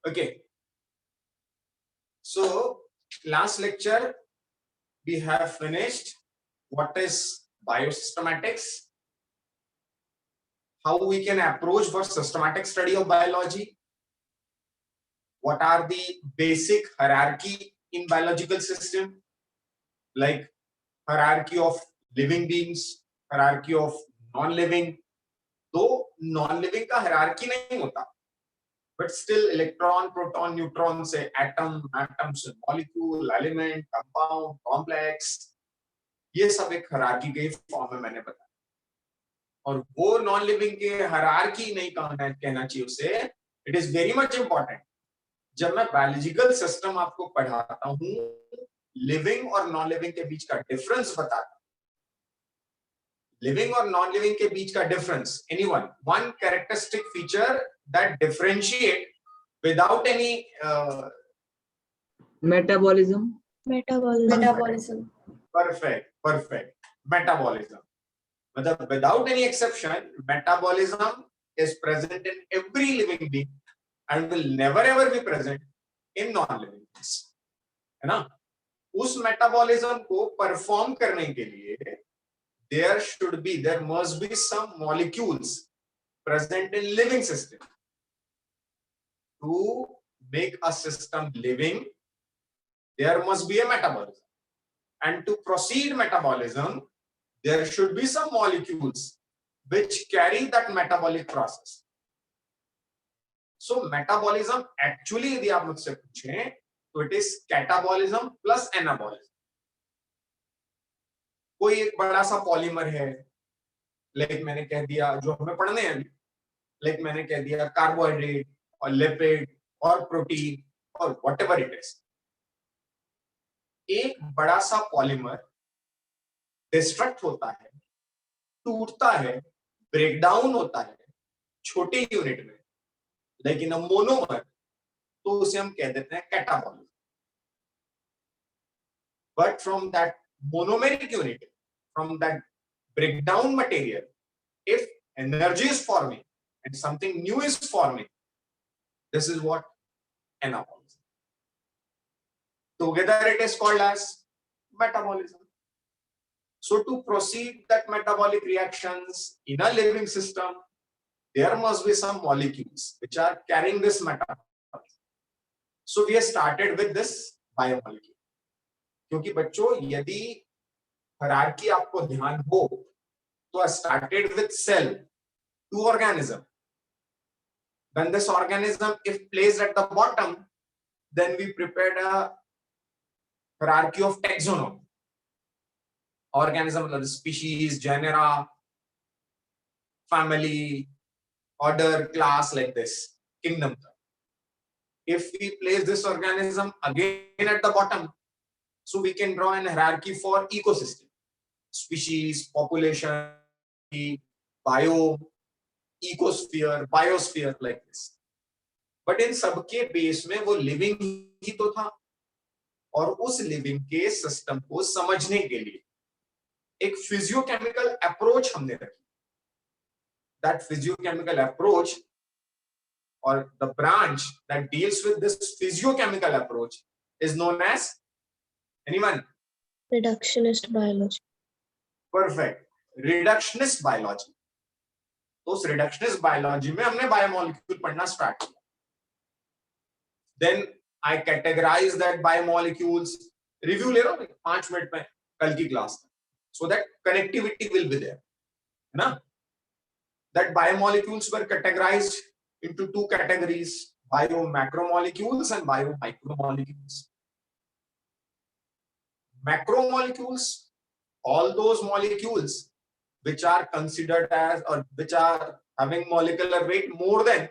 Okay, so last lecture we have finished what is biosystematics, how we can approach for systematic study of biology, what are the basic hierarchy in biological system, like hierarchy of living beings, hierarchy of non-living. दो non-living का hierarchy नहीं होता, but still electron, proton, neutron से atom, atom से molecule, element, compound, complex, ये सब एक hierarchy के फॉर्म में मैंने बताया. और वो नॉन लिविंग के हायरार्की नहीं कहना चाहिए उसे. It is very much important. जब मैं बायोलॉजिकल सिस्टम आपको पढ़ाता हूं, लिविंग और नॉन लिविंग के बीच का डिफरेंस बताता हूं. लिविंग और नॉन लिविंग के बीच का difference, anyone, one characteristic feature that differentiate without any metabolism. Perfect. Metabolism. मतलब without any exception, metabolism is present in every living being and will never ever be present in non-living beings. है ना? उस metabolism को perform करने के लिए there must be some molecules present in living system. To make a system living, there must be a metabolism, and to proceed metabolism, there should be some molecules which carry that metabolic process. So metabolism actually यदि आप मुझसे पूछें तो it is catabolism plus anabolism. कोई एक बड़ा सा polymer है, लाइक मैंने कह दिया, जो हमें पढ़ने हैं अभी, लाइक मैंने कह दिया कार्बोहाइड्रेट और लिपिड और प्रोटीन और व्हाटएवर इट इज. एक बड़ा सा पॉलीमर डिस्ट्रक्ट होता है, टूटता है, ब्रेकडाउन होता है छोटे यूनिट में, लेकिन मोनोमर, तो उसे हम कह देते हैं catabolism. But from that monomeric unit, from that breakdown material, if energy is forming and something new is forming, this is what anabolism. Together it is called as metabolism. So to proceed that metabolic reactions in a living system, there must be some molecules which are carrying this metabolism. So we have started with this biomolecule. क्योंकि बच्चों यदि hierarchy आपको ध्यान हो, तो I started with cell to organism. When this organism if placed at the bottom, then we prepared a hierarchy of taxonomy. Organism मतलब species, genera, family, order, class, like this, kingdom. If we place this organism again at the bottom, so we can draw an hierarchy for ecosystem, species, population, biome, ecosphere, biosphere, like this. But in सबके base में वो living ही तो था, और उस living के system को समझने के लिए एक फिजियोकेमिकल अप्रोच हमने रखी. दैट फिजियोकेमिकल अप्रोच और the branch that deals with this physiochemical approach is known as, anyone? Reductionist biology. Perfect. Reductionist biology. तो उस रिडक्शनिस्ट बायोलॉजी में हमने बायोमोलिक्यूल पढ़ना स्टार्ट किया. Then I categorize that biomolecules. Review ले लो 5 मिनट में कल की क्लास में, so that connectivity will be there. Na? That biomolecules were categorized into two categories: biomacromolecules and biomicromolecules. Macromolecules, all those molecules which are considered as, or which are having molecular weight more than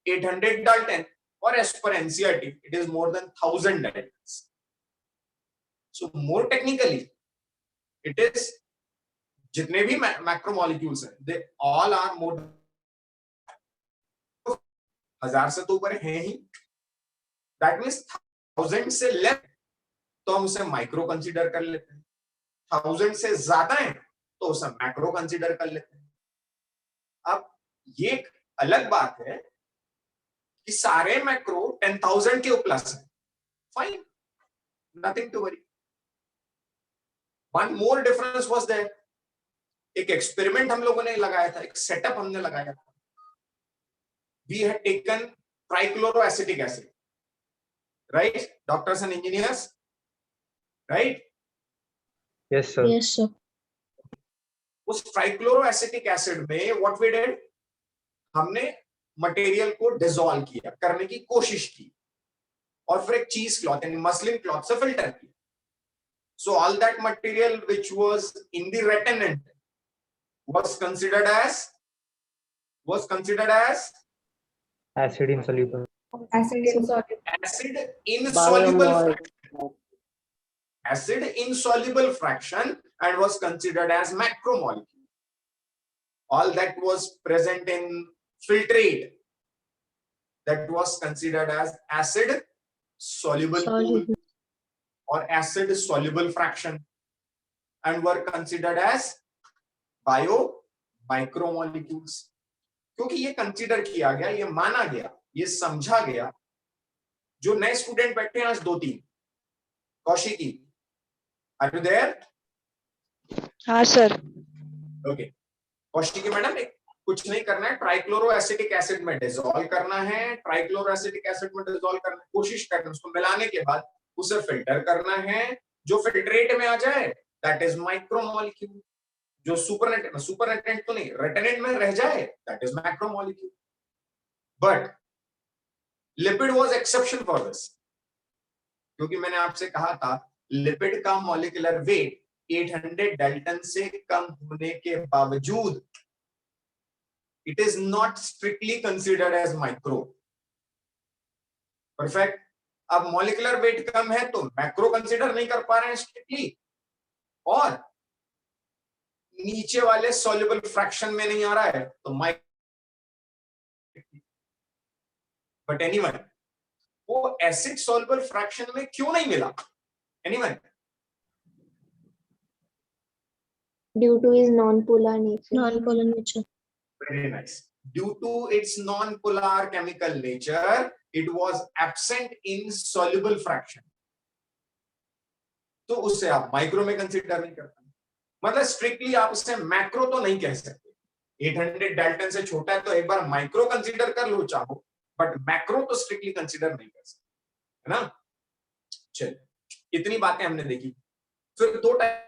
800 Dalton, or as per NCERT, it is more than 1000 Daltons. So more technically, it is जितने भी macromolecules हैं, they all are more than 1000 से तो ऊपर हैं ही. That means 1000 से less तो हम उसे माइक्रो कंसीडर कर लेते हैं, 1000 से ज्यादा है तो उसे मैक्रो कंसीडर कर लेते हैं. अब ये एक अलग बात है कि सारे मैक्रो 10,000 के प्लस है, fine, nothing to worry. One more difference was there, एक एक्सपेरिमेंट हम लोगों ने लगाया था, एक सेटअप हमने लगाया था। We had taken trichloroacetic acid, right doctors and engineers, right? Yes, sir. Yes, sir. उस ट्राइक्लोरोएसिटिक एसिड में व्हाट वी डिड, हमने मटेरियल को डिसॉल्व किया, करने की कोशिश की, और फिर एक चीज क्लॉथ यानी मसलिन क्लॉथ से फिल्टर किया। So all that material which was in the retentate was considered as Acid insoluble. Acid insoluble. acid insoluble Biomol. fraction. Acid insoluble fraction, and was considered as macromolecule. All that was present in filtrate, that was considered as acid soluble pool or acid soluble fraction, and were considered as bio micromolecules. क्योंकि ये consider किया गया, ये माना गया, ये समझा गया। जो नए स्टूडेंट बैठे हैं आज 2-3, कौशिकी, आर यू देयर? हाँ सर। ओके, कौशिकी मैडम, कुछ नहीं करना है, ट्राइक्लोरोएसिटिक एसिड में डिसॉल्व करना है, ट्राइक्लोरोएसिटिक एसिड में डिसॉल्व करना है, कोशिश करना है, उसको मिलाने के बाद उसे फिल्टर करना है, जो फिल्ट्रेट में आ जाए दैट इज माइक्रोमोलिक्यूल, जो सुपरनेटेंट तो नहीं, रेटेनेंट में रह जाए that is macromolecule. But lipid was exception for this, क्योंकि मैंने आपसे कहा था लिपिड का मॉलिक्यूलर वेट 800 डाल्टन से कम होने के बावजूद it is not strictly considered as micro. Perfect. अब मॉलिक्यूलर वेट कम है तो मैक्रो कंसिडर नहीं कर पा रहे हैं स्ट्रिक्टली, और नीचे वाले सॉल्युबल फ्रैक्शन में नहीं आ रहा है तो बट एनीवन, वो एसिड सॉल्युबल फ्रैक्शन में क्यों नहीं मिला? Anyone? Due to his non-polar nature. Non-polar nature. Very nice. Due to its non-polar chemical nature, it was absent in soluble fraction. तो उससे आप माइक्रो में कंसीडर नहीं करते, मतलब स्ट्रिक्टली आप उससे मैक्रो तो नहीं कह सकते। 800 डाल्टन से छोटा है तो एक बार माइक्रो कंसीडर कर लो चाहो, बट मैक्रो तो स्ट्रिक्टली कंसीडर नहीं कर सकते, है ना? चलिए, इतनी बातें हमने देखी। फिर दो type,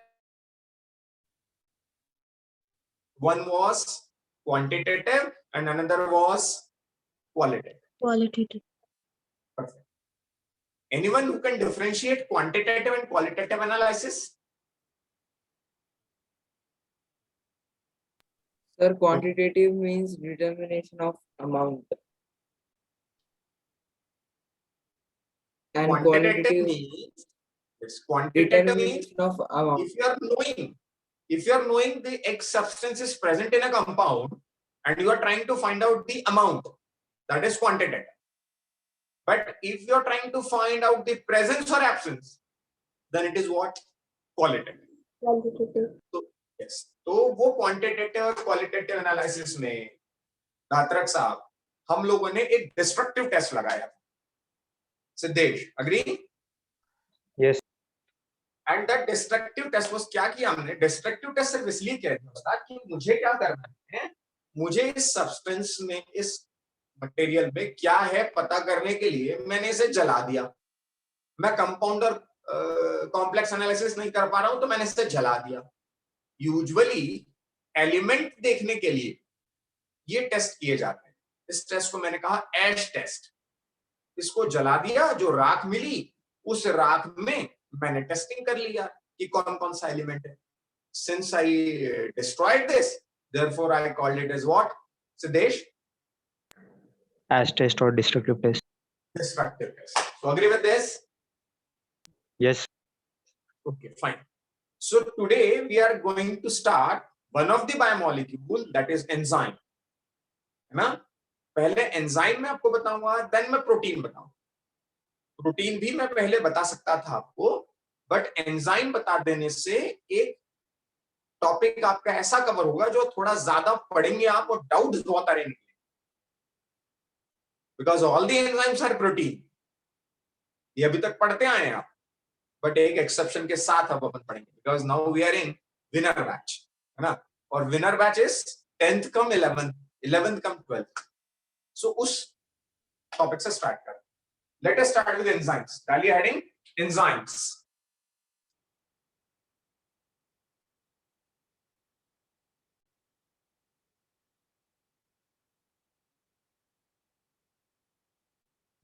one was quantitative and another was qualitative. Qualitative. Perfect. Anyone who can differentiate quantitative and qualitative analysis? Sir, quantitative means determination of amount. And Quantitative qualitative means, yes, quantitative means determination of amount. if you are knowing the X substance is present in a compound and you are trying to find out the amount, that is quantitative. But if you are trying to find out the presence or absence, then it is what? Qualitative. Qualitative. So yes, तो वो quantitative और qualitative analysis में दात्रक साहब हम लोगों ने एक destructive test लगाया था। Siddhesh, agree? Yes. And that destructive test was, क्या किया हमने? डिस्ट्रक्टिव टेस्ट सिर्फ इसलिए किया था कि मुझे क्या करना है, मुझे इस सब्सटेंस में, इस मटेरियल में क्या है पता करने के लिए मैंने इसे जला दिया। मैं कंपाउंडर कॉम्प्लेक्स एनालिसिस नहीं कर पा रहा हूं तो मैंने इसे जला दिया। यूजुअली एलिमेंट देखने के लिए ये टेस्ट किए जाते हैं। इस टेस्ट को मैंने कहा एश टेस्ट। इसको जला दिया, जो राख मिली उस राख में मैंने टेस्टिंग कर लिया कि कौन कौन सा एलिमेंट है। Since I destroyed this, therefore I called it as what? Siddesh? Ash test or destructive test. Destructive test. So agree with this? Yes. Okay, fine. So today we are going to start one of the biomolecule, that is enzyme. है ना? पहले enzyme में आपको बताऊंगा, then मैं protein बताऊंगा। Protein भी मैं पहले बता सकता था आपको, बट एंजाइम बता देने से एक टॉपिक आपका ऐसा कवर होगा जो थोड़ा ज्यादा पढ़ेंगे आप और डाउट्स बहुत आ रहे हैं। Because all the enzymes are protein. ये अभी तक पढ़ते आए हैं आप, बट एक एक्सेप्शन के साथ अब अपन पढ़ेंगे, because now we are in winner batch, है ना, और winner batch is 10th cum 11th cum 12th। So उस टॉपिक से स्टार्ट करें। Let us start with enzymes. डालिए heading enzymes.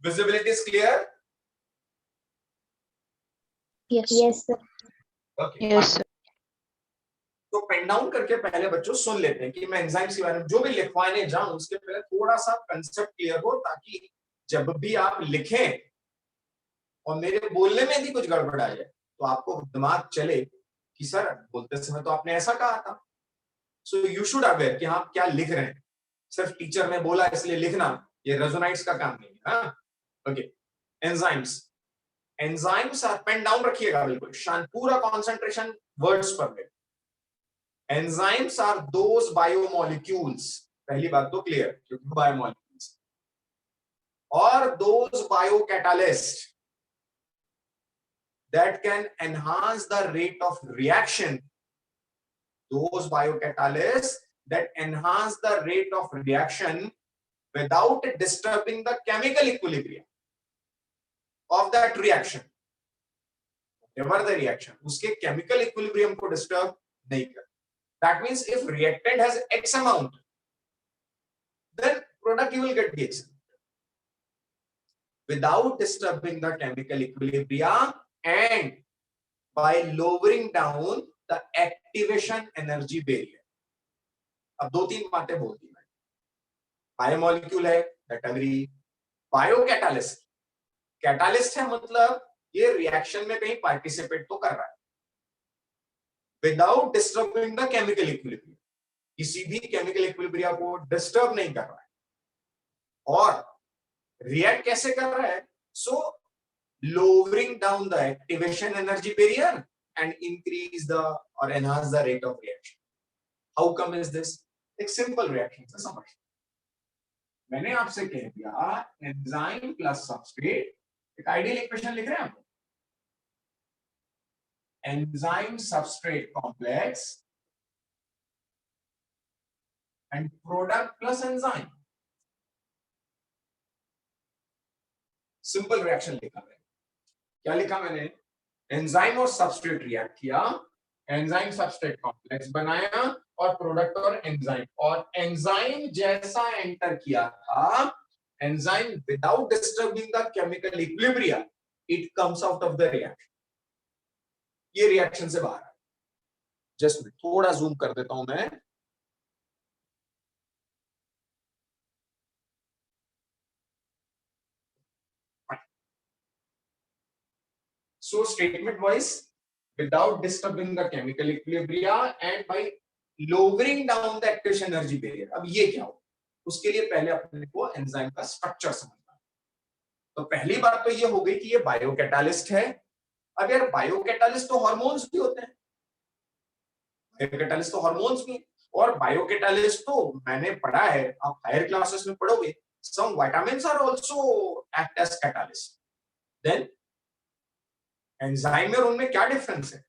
Visibility is clear? Yes. Yes, sir. Okay. Yes, sir. तो pen down करके पहले बच्चों सुन लेते हैं कि मैं एंजाइम्स के बारे में जो भी लिखवाने जाऊं उसके पहले थोड़ा सा कंसेप्ट क्लियर हो, ताकि जब भी आप लिखें और मेरे बोलने में भी कुछ गड़बड़ आ जाए तो आपको दिमाग चले कि सर बोलते समय तो आपने ऐसा कहा था। सो यू शुड अवेयर कि आप क्या लिख रहे हैं। सिर्फ टीचर ने बोला इसलिए लिखना, ये रेजोनाइट्स का काम नहीं है। Okay, enzymes. Enzymes are, pen down रखिएगा बिल्कुल शांत, पूरा कंसंट्रेशन वर्ड्स पर ले। एंजाइम्स आर दोज बायोमोलिक्यूल्स, पहली बात तो क्लियर, क्योंकि बायोमोलिक्यूल्स, और those बायोकैटालिस्ट that can enhance the rate of reaction, those biocatalysts that enhance the rate of reaction without disturbing the chemical equilibrium of that reaction, whatever the reaction, uske chemical equilibrium ko disturb nahi kar. That means if reactant has X amount, then product you will get the X without disturbing the chemical equilibrium and by lowering down the activation energy barrier. अब दो तीन बातें बोल दी मैंने। Biomolecule है, that agree. बायोकैटालिस्ट, catalyst है मतलब ये रिएक्शन में कहीं पार्टिसिपेट तो कर रहा है without disturbing the chemical equilibrium, किसी भी केमिकल इक्विलिब्रियम को डिस्टर्ब नहीं कर रहा है। और रिएक्ट कैसे कर रहा है? सो lowering down the activation energy barrier and increase the or enhance the rate of reaction. How come is this? एक simple reaction से समझ। मैंने आपसे कह दिया एंजाइम प्लस सबस्ट्रेट, एक आइडियल इक्वेशन लिख रहे हैं आप, enzyme substrate complex and product plus enzyme, simple reaction लिखा है। क्या लिखा मैंने? एंजाइम और सबस्ट्रेट रिएक्ट किया, एंजाइम सबस्ट्रेट कॉम्प्लेक्स बनाया और प्रोडक्ट और एंजाइम, और एंजाइम जैसा एंटर किया था, enzyme without disturbing the chemical equilibrium, it comes out of the reaction. ये रिएक्शन से बाहर है। जस्ट थोड़ा जूम कर देता हूं मैं। So statement wise, without disturbing the chemical equilibrium and by lowering down the activation energy barrier। अब ये क्या हो? उसके लिए पहले अपने को एंजाइम का स्ट्रक्चर समझना है। तो पहली बात तो ये हो गई कि ये बायोकैटालिस्ट है। अब यार बायोकैटालिस्ट तो हार्मोन्स भी होते हैं, बायोकैटालिस्ट तो हार्मोन्स भी, और बायोकैटालिस्ट तो मैंने पढ़ा है, आप हायर क्लासेस में पढ़ोगे, some vitamins are also act as catalyst। then enzyme और उनमें क्या डिफरेंस है?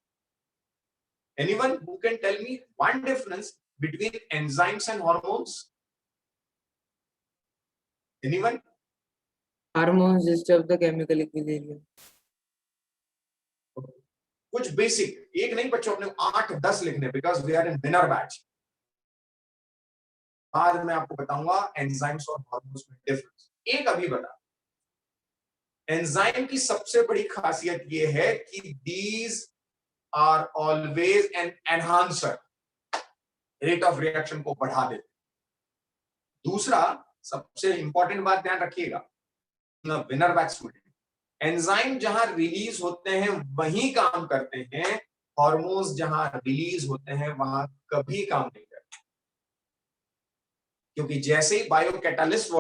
Anyone who can tell me one difference between enzymes and hormones? Anyone? Hormones disturb the chemical equilibrium. कुछ बेसिक, एक नहीं बच्चों, अपने 8-10 लिखने, because we are in winner batch. आज मैं आपको बताऊंगा एंजाइम्स और हार्मोन्स में डिफरेंस। एक अभी बता, एंजाइम की सबसे बड़ी खासियत यह है कि these are always an enhancer, rate of reaction को बढ़ा देते। दूसरा सबसे इंपॉर्टेंट बात ध्यान रखिएगा, विनर बैच स्टूडेंट, एंजाइम जहां रिलीज होते हैं वहीं काम करते हैं, हार्मोन्स जहां रिलीज होते हैं वहां कभी काम नहीं करते, क्योंकि जैसे ही बायोकैटालिस्ट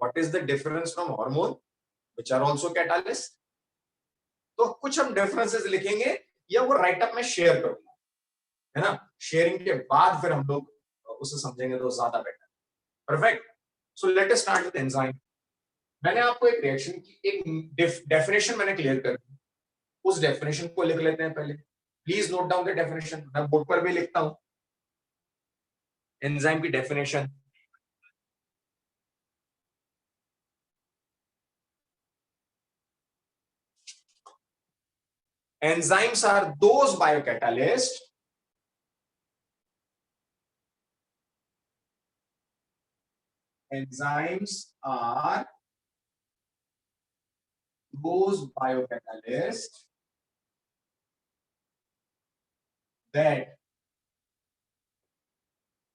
what is the difference from hormone which are also catalyst, तो कुछ हम डिफरेंसेस लिखेंगे या वो राइट अप में शेयर करूंगा, है ना। शेयरिंग के बाद फिर हम लोग उसे समझेंगे तो ज्यादा better. Perfect. So let us start with enzyme. मैंने आपको एक रिएक्शन की एक डेफिनेशन मैंने क्लियर कर दी. उस डेफिनेशन को लिख लेते हैं पहले. Please note down the definition. मैं बोर्ड पर भी लिखता हूं एंजाइम की definition. Enzymes are those biocatalysts that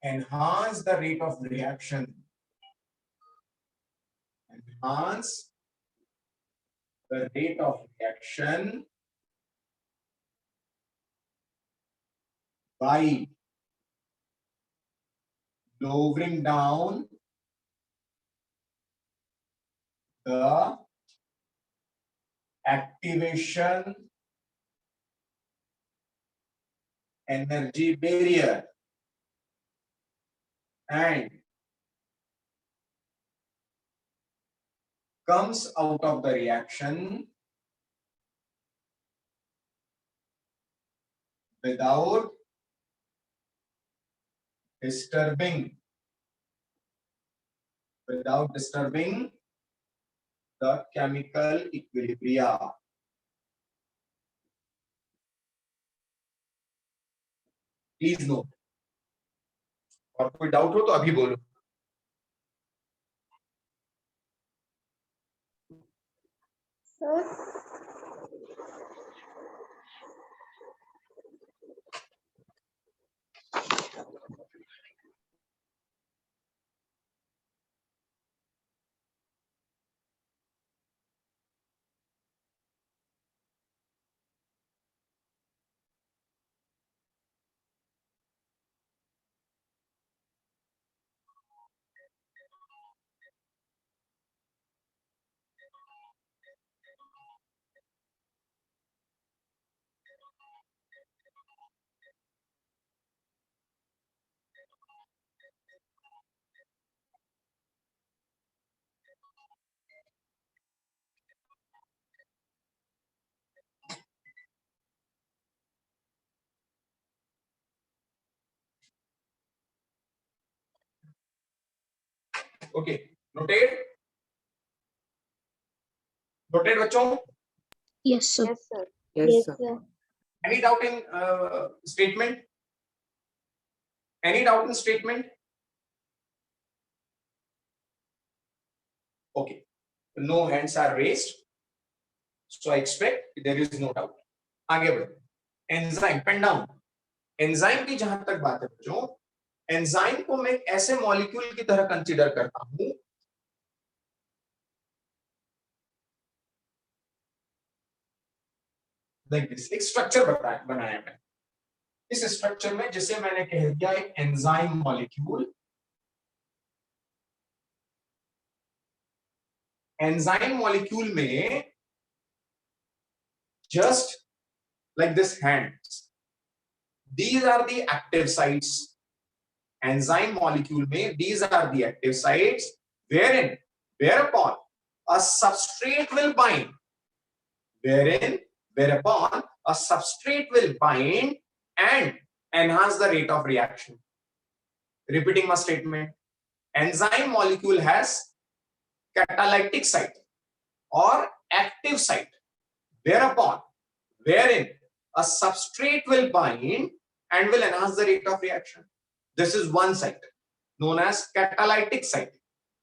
enhance the rate of reaction. Enhance the rate of reaction by lowering down the activation energy barrier and comes out of the reaction without disturbing the chemical equilibria. Please note. और कोई doubt हो तो अभी बोलो. Sir, Okay, noted. Noted बच्चों. Yes, sir. yes, sir. Yes, Yes, sir. sir. Any doubt in statement? Any doubt in statement? Okay. No hands are raised. So I expect there is no doubt. आगे बढ़ो. Enzyme, pen down. Enzyme की जहां तक बात है बच्चों, enzyme को मैं एक ऐसे मॉलिक्यूल की तरह कंसीडर करता हूं लाइक दिस. एक स्ट्रक्चर बनाया मैं. इस स्ट्रक्चर में जिसे मैंने कह दिया एक एंजाइम मॉलिक्यूल. एंजाइम मॉलिक्यूल में just like this hands, these are the active sites. Enzyme molecule में these are the active sites whereupon a substrate will bind. Whereupon a substrate will bind and enhance the rate of reaction. Repeating my statement. Enzyme molecule has catalytic site or active site wherein a substrate will bind and will enhance the rate of reaction. This is one site known as catalytic site,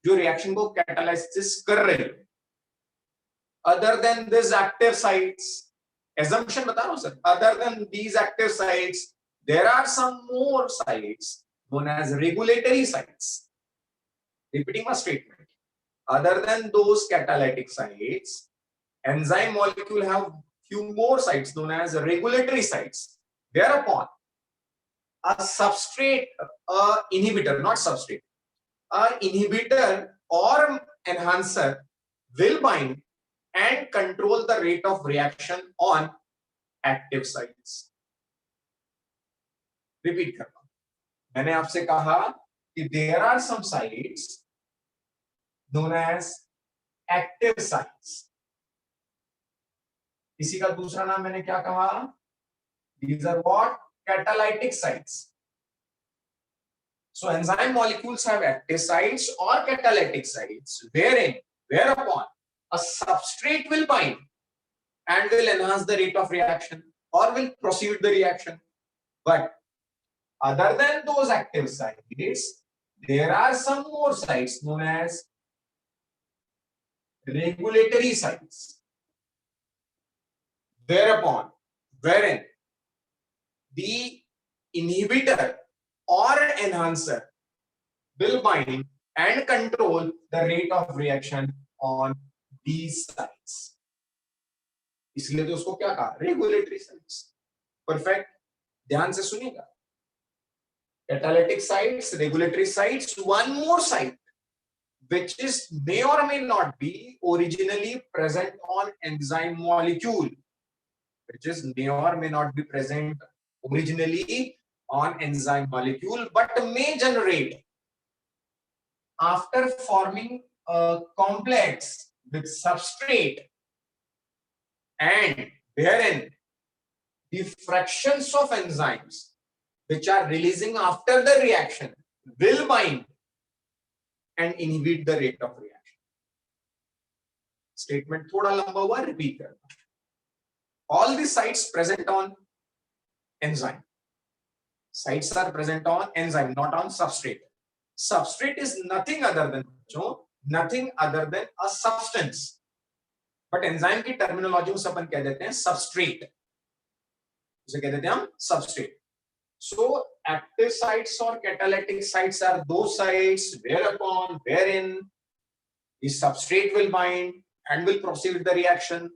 जो reaction को catalysis कर रही है. Other than these active sites, assumption बता रहा हूँ sir. Other than these active sites, there are some more sites known as regulatory sites. Repeating my statement. Other than those catalytic sites, enzyme molecule have few more sites known as regulatory sites. Whereupon a substrate, inhibitor, not substrate, a inhibitor or enhancer will bind and control the rate of reaction on active sites. Repeat करता हूं. मैंने आपसे कहा there are some sites known as active sites. इसी का दूसरा नाम मैंने क्या कहा? These are what? Catalytic sites. So enzyme molecules have active sites or catalytic sites, whereupon a substrate will bind and will enhance the rate of reaction or will proceed the reaction. But other than those active sites, there are some more sites known as regulatory sites, wherein the inhibitor or enhancer will bind and control the rate of reaction on these sites. इसलिए तो उसको क्या कहा? Regulatory sites. Perfect. ध्यान से सुनिएगा. Catalytic sites, regulatory sites, one more site which is may or may not be originally present on enzyme molecule, which is may or may not be present originally on enzyme molecule, but may generate after forming a complex with substrate, and wherein the fractions of enzymes which are releasing after the reaction will bind and inhibit the rate of reaction. Statement thoda lamba hua, repeat karna. All the sites present on enzyme. Sites are present on enzyme, not on substrate. Substrate is nothing other than a substance. But enzyme की terminology में अपन कह देते हैं substrate. उसे कह देते हैं हम substrate. So active sites or catalytic sites are those sites wherein the substrate will bind and will proceed with the reaction.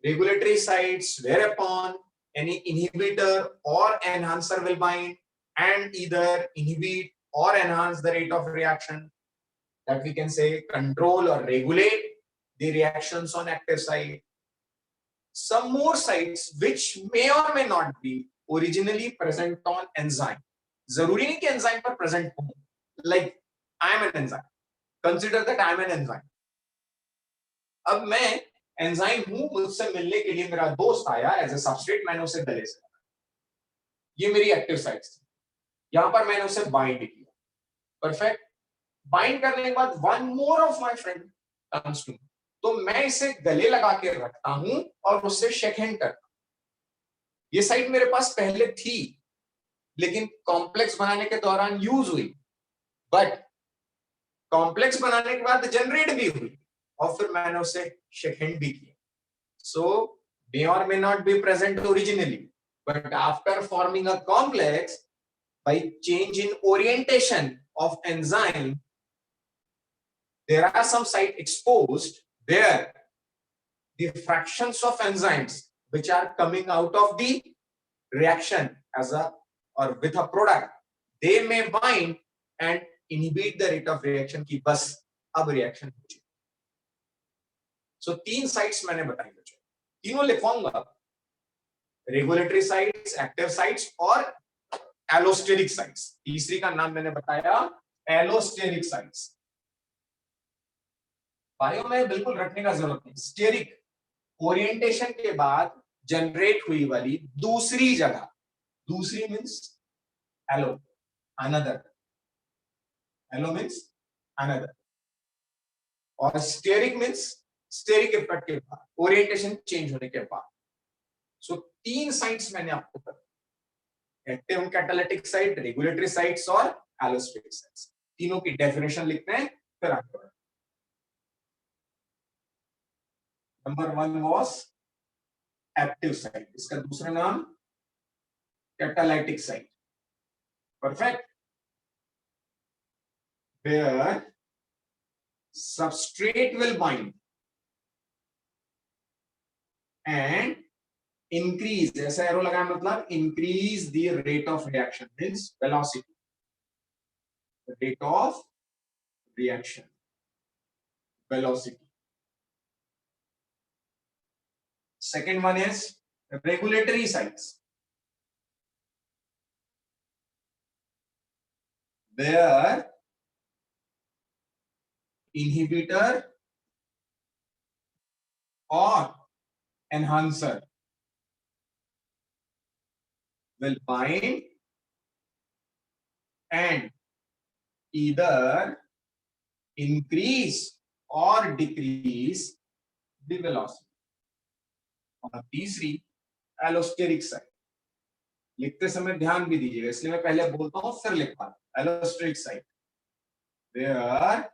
Regulatory sites whereupon any inhibitor or enhancer will bind and either inhibit or enhance the rate of reaction, that we can say control or regulate the reactions on active site. Some more sites which may or may not be originally present on enzyme. जरूरी नहीं कि enzyme पर present हो. Like I am an enzyme. Consider that I am an enzyme. अब मैं enzyme हूं, मुझसे मिलने के लिए मेरा दोस्त आया एज ए सबस्ट्रेट, मैंने उसे गले से लगाया. ये मेरी एक्टिव साइट्स थी. यहां पर मैंने उसे बाइंड किया. परफेक्ट. बाइंड करने के बाद one more of my friend comes to me, तो मैं इसे गले लगा के रखता हूं और उससे शेक हैंड करता हूं. ये साइट मेरे पास पहले थी लेकिन कॉम्प्लेक्स बनाने के दौरान यूज हुई, बट कॉम्प्लेक्स बनाने के बाद जनरेट भी हुई और फिर मैंने उसे शेक हैंड भी किया. सो may or may not be present originally, but after forming a complex by change in orientation of enzyme, there are some site exposed where the fractions of enzymes which are coming out of the reaction as a or with a product, they may bind and inhibit the rate of reaction की बस अब reaction हो जाए. So तीन sites मैंने बताई बच्चों, तीनों लिखवाऊंगा. रेगुलेटरी साइट्स, एक्टिव साइट्स और एलोस्टेरिक साइट्स. तीसरी का नाम मैंने बताया एलोस्टेरिक साइट्स. बायो में बिल्कुल रखने का जरूरत नहीं. स्टेरिक ओरिएंटेशन के बाद जनरेट हुई वाली दूसरी जगह. दूसरी means allo, another. Allo means another और स्टेरिक मींस स्टेरिक इफेक्ट के बाद, ओरिएंटेशन चेंज होने के बाद. सो तीन साइट्स मैंने आपको बताया, active catalytic site, regulatory sites और एलोस्टेरिक साइट्स. तीनों की डेफिनेशन लिखते हैं फिर आगे बढ़ते हैं. नंबर 1 वाज एक्टिव साइट, इसका दूसरा नाम catalytic site. Perfect. where substrate will bind and increase, ऐसा एरो लगाया मतलब increase the rate of reaction means velocity, the rate of reaction, velocity. Second one is regulatory sites. where inhibitor or enhancer will bind and either increase or decrease the velocity. और तीसरी allosteric site, लिखते समय ध्यान भी दीजिएगा, इसलिए मैं पहले बोलता हूं फिर लिखता हूं। Allosteric site where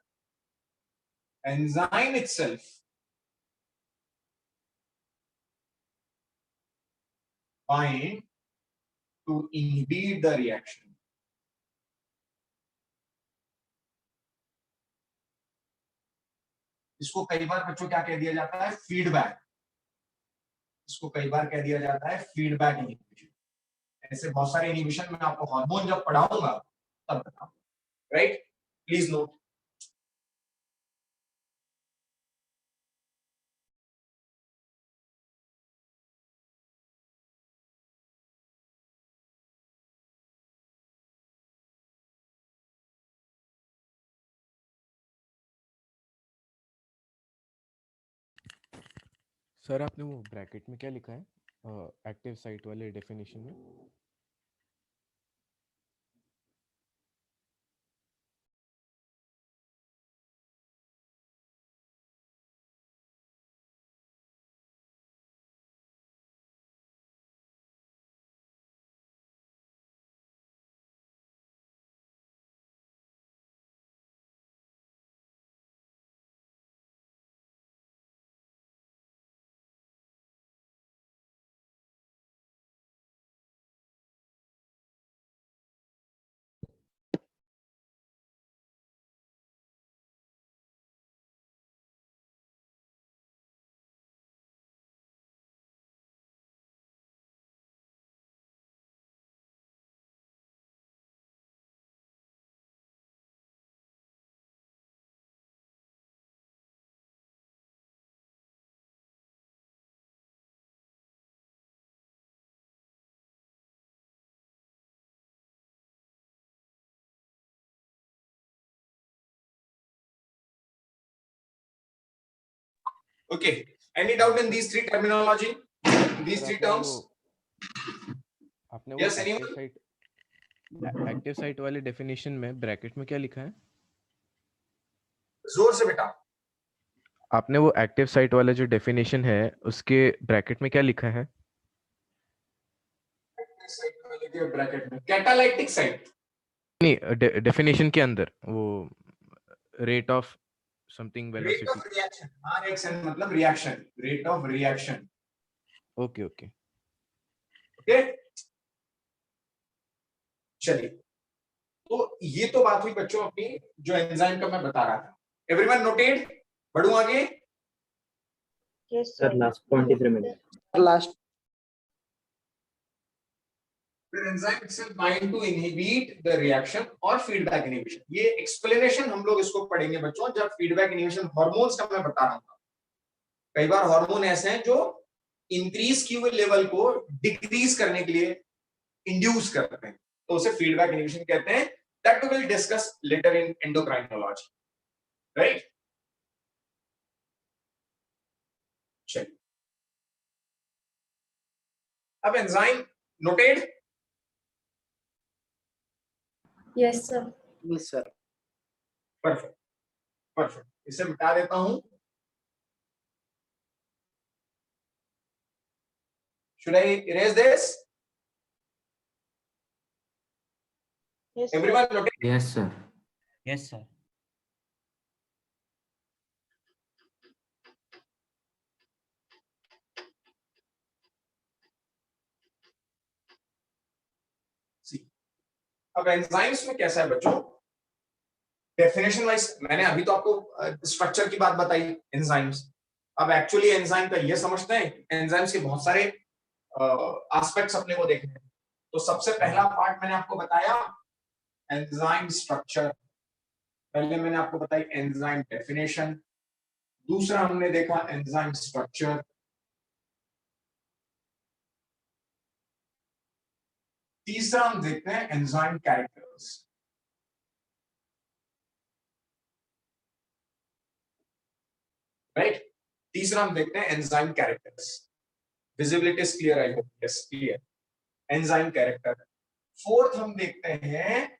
enzyme itself bind to inhibit the reaction. इसको कई बार बच्चों क्या कह दिया जाता है? फीडबैक। इसको कई बार कह दिया जाता है फीडबैक इनहिबिशन। ऐसे बहुत सारे इनहिबिशन मैं आपको हार्मोन जब पढ़ाऊंगा तब बताऊंगा, राइट? Please note. सर आपने वो ब्रैकेट में क्या लिखा है एक्टिव साइट वाले डेफिनेशन में? Okay, any doubt in these three terminology, these three terms? आपने वो Yes, anyone? एक्टिव साइट वाले डेफिनेशन में ब्रैकेट में क्या लिखा है? जोर से बेटा। आपने वो एक्टिव साइट वाला जो डेफिनेशन है उसके ब्रैकेट में क्या लिखा है? ब्रैकेट में कैटालाइटिक साइट नहीं, डेफिनेशन के अंदर वो rate of something rate velocity. Of reaction, हाँ रिएक्शन मतलब reaction, rate of reaction. Okay okay okay, चलिए, तो ये तो बात हुई बच्चों अपनी जो एंजाइम का मैं बता रहा था। Everyone noted? बढ़ूं आगे? Yes, Sir, sir. last 23 minutes. Last. Where enzyme itself bind to inhibit the reaction or feedback inhibition। ये एक्सप्लेनेशन हम लोग इसको पढ़ेंगे बच्चों जब फीडबैक इनहिबिशन हार्मोन्स का मैं बता रहा हूँ। कई बार हार्मोन ऐसे हैं जो इंक्रीज किए हुए लेवल को डिक्रीज करने के लिए इंड्यूस करते हैं, तो उसे फीडबैक इनहिबिशन कहते हैं। That we will discuss later in endocrinology, right? चलिए, अब enzyme noted? Yes, sir. Yes, sir. Perfect perfect, इसे मिटा देता हूं। Should I erase this? Yes, sir. Everyone noted? Yes, sir. Yes, sir. See, अब enzymes में कैसा है बच्चों? डेफिनेशन वाइज मैंने अभी तो आपको स्ट्रक्चर की बात बताई एंजाइम्स। अब एक्चुअली एंजाइम का ये समझते हैं, एंजाइम्स के बहुत सारे एस्पेक्ट्स अपने को देखने हैं। तो सबसे पहला पार्ट मैंने आपको बताया एंजाइम स्ट्रक्चर, पहले मैंने आपको बताई एंजाइम डेफिनेशन, दूसरा हमने देखा एंजाइम स्ट्रक्चर, तीसरा हम देखते हैं एंजाइम कैरेक्टर्स। राइट। तीसरा हम देखते हैं enzyme characters. Visibility is clear, I hope, yes clear. Enzyme character. Fourth हम देखते हैं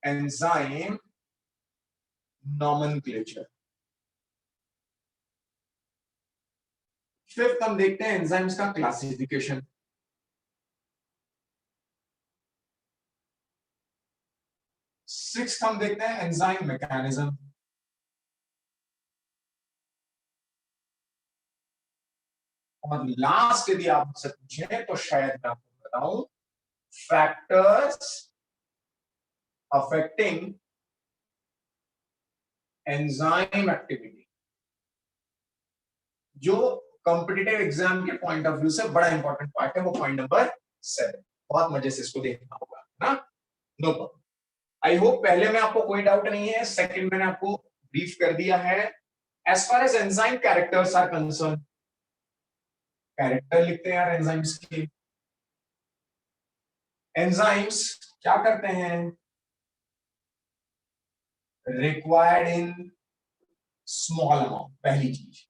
एंजाइम नॉमेनक्लेचर। फिफ्थ हम देखते हैं एंजाइम्स का क्लासिफिकेशन। सिक्स्थ हम देखते हैं एंजाइम मैकेनिज्म। और लास्ट यदि आप मुझसे पूछें तो शायद मैं आपको बताऊं फैक्टर्स अफेक्टिंग एंजाइम एक्टिविटी, जो कॉम्पिटिटिव एग्जाम के पॉइंट ऑफ व्यू से बड़ा इंपॉर्टेंट पार्ट है, वो पॉइंट नंबर 7। बहुत मजे से इसको देखना होगा ना, नो प्रॉब्लम। आई होप पहले में आपको कोई डाउट नहीं है। सेकंड मैंने आपको ब्रीफ कर दिया है। As far as enzyme characters are concern, character लिखते हैं यार एंजाइम्स के। एंजाइम्स क्या करते हैं, रिक्वायर्ड इन स्मॉल अमाउंट। पहली चीज,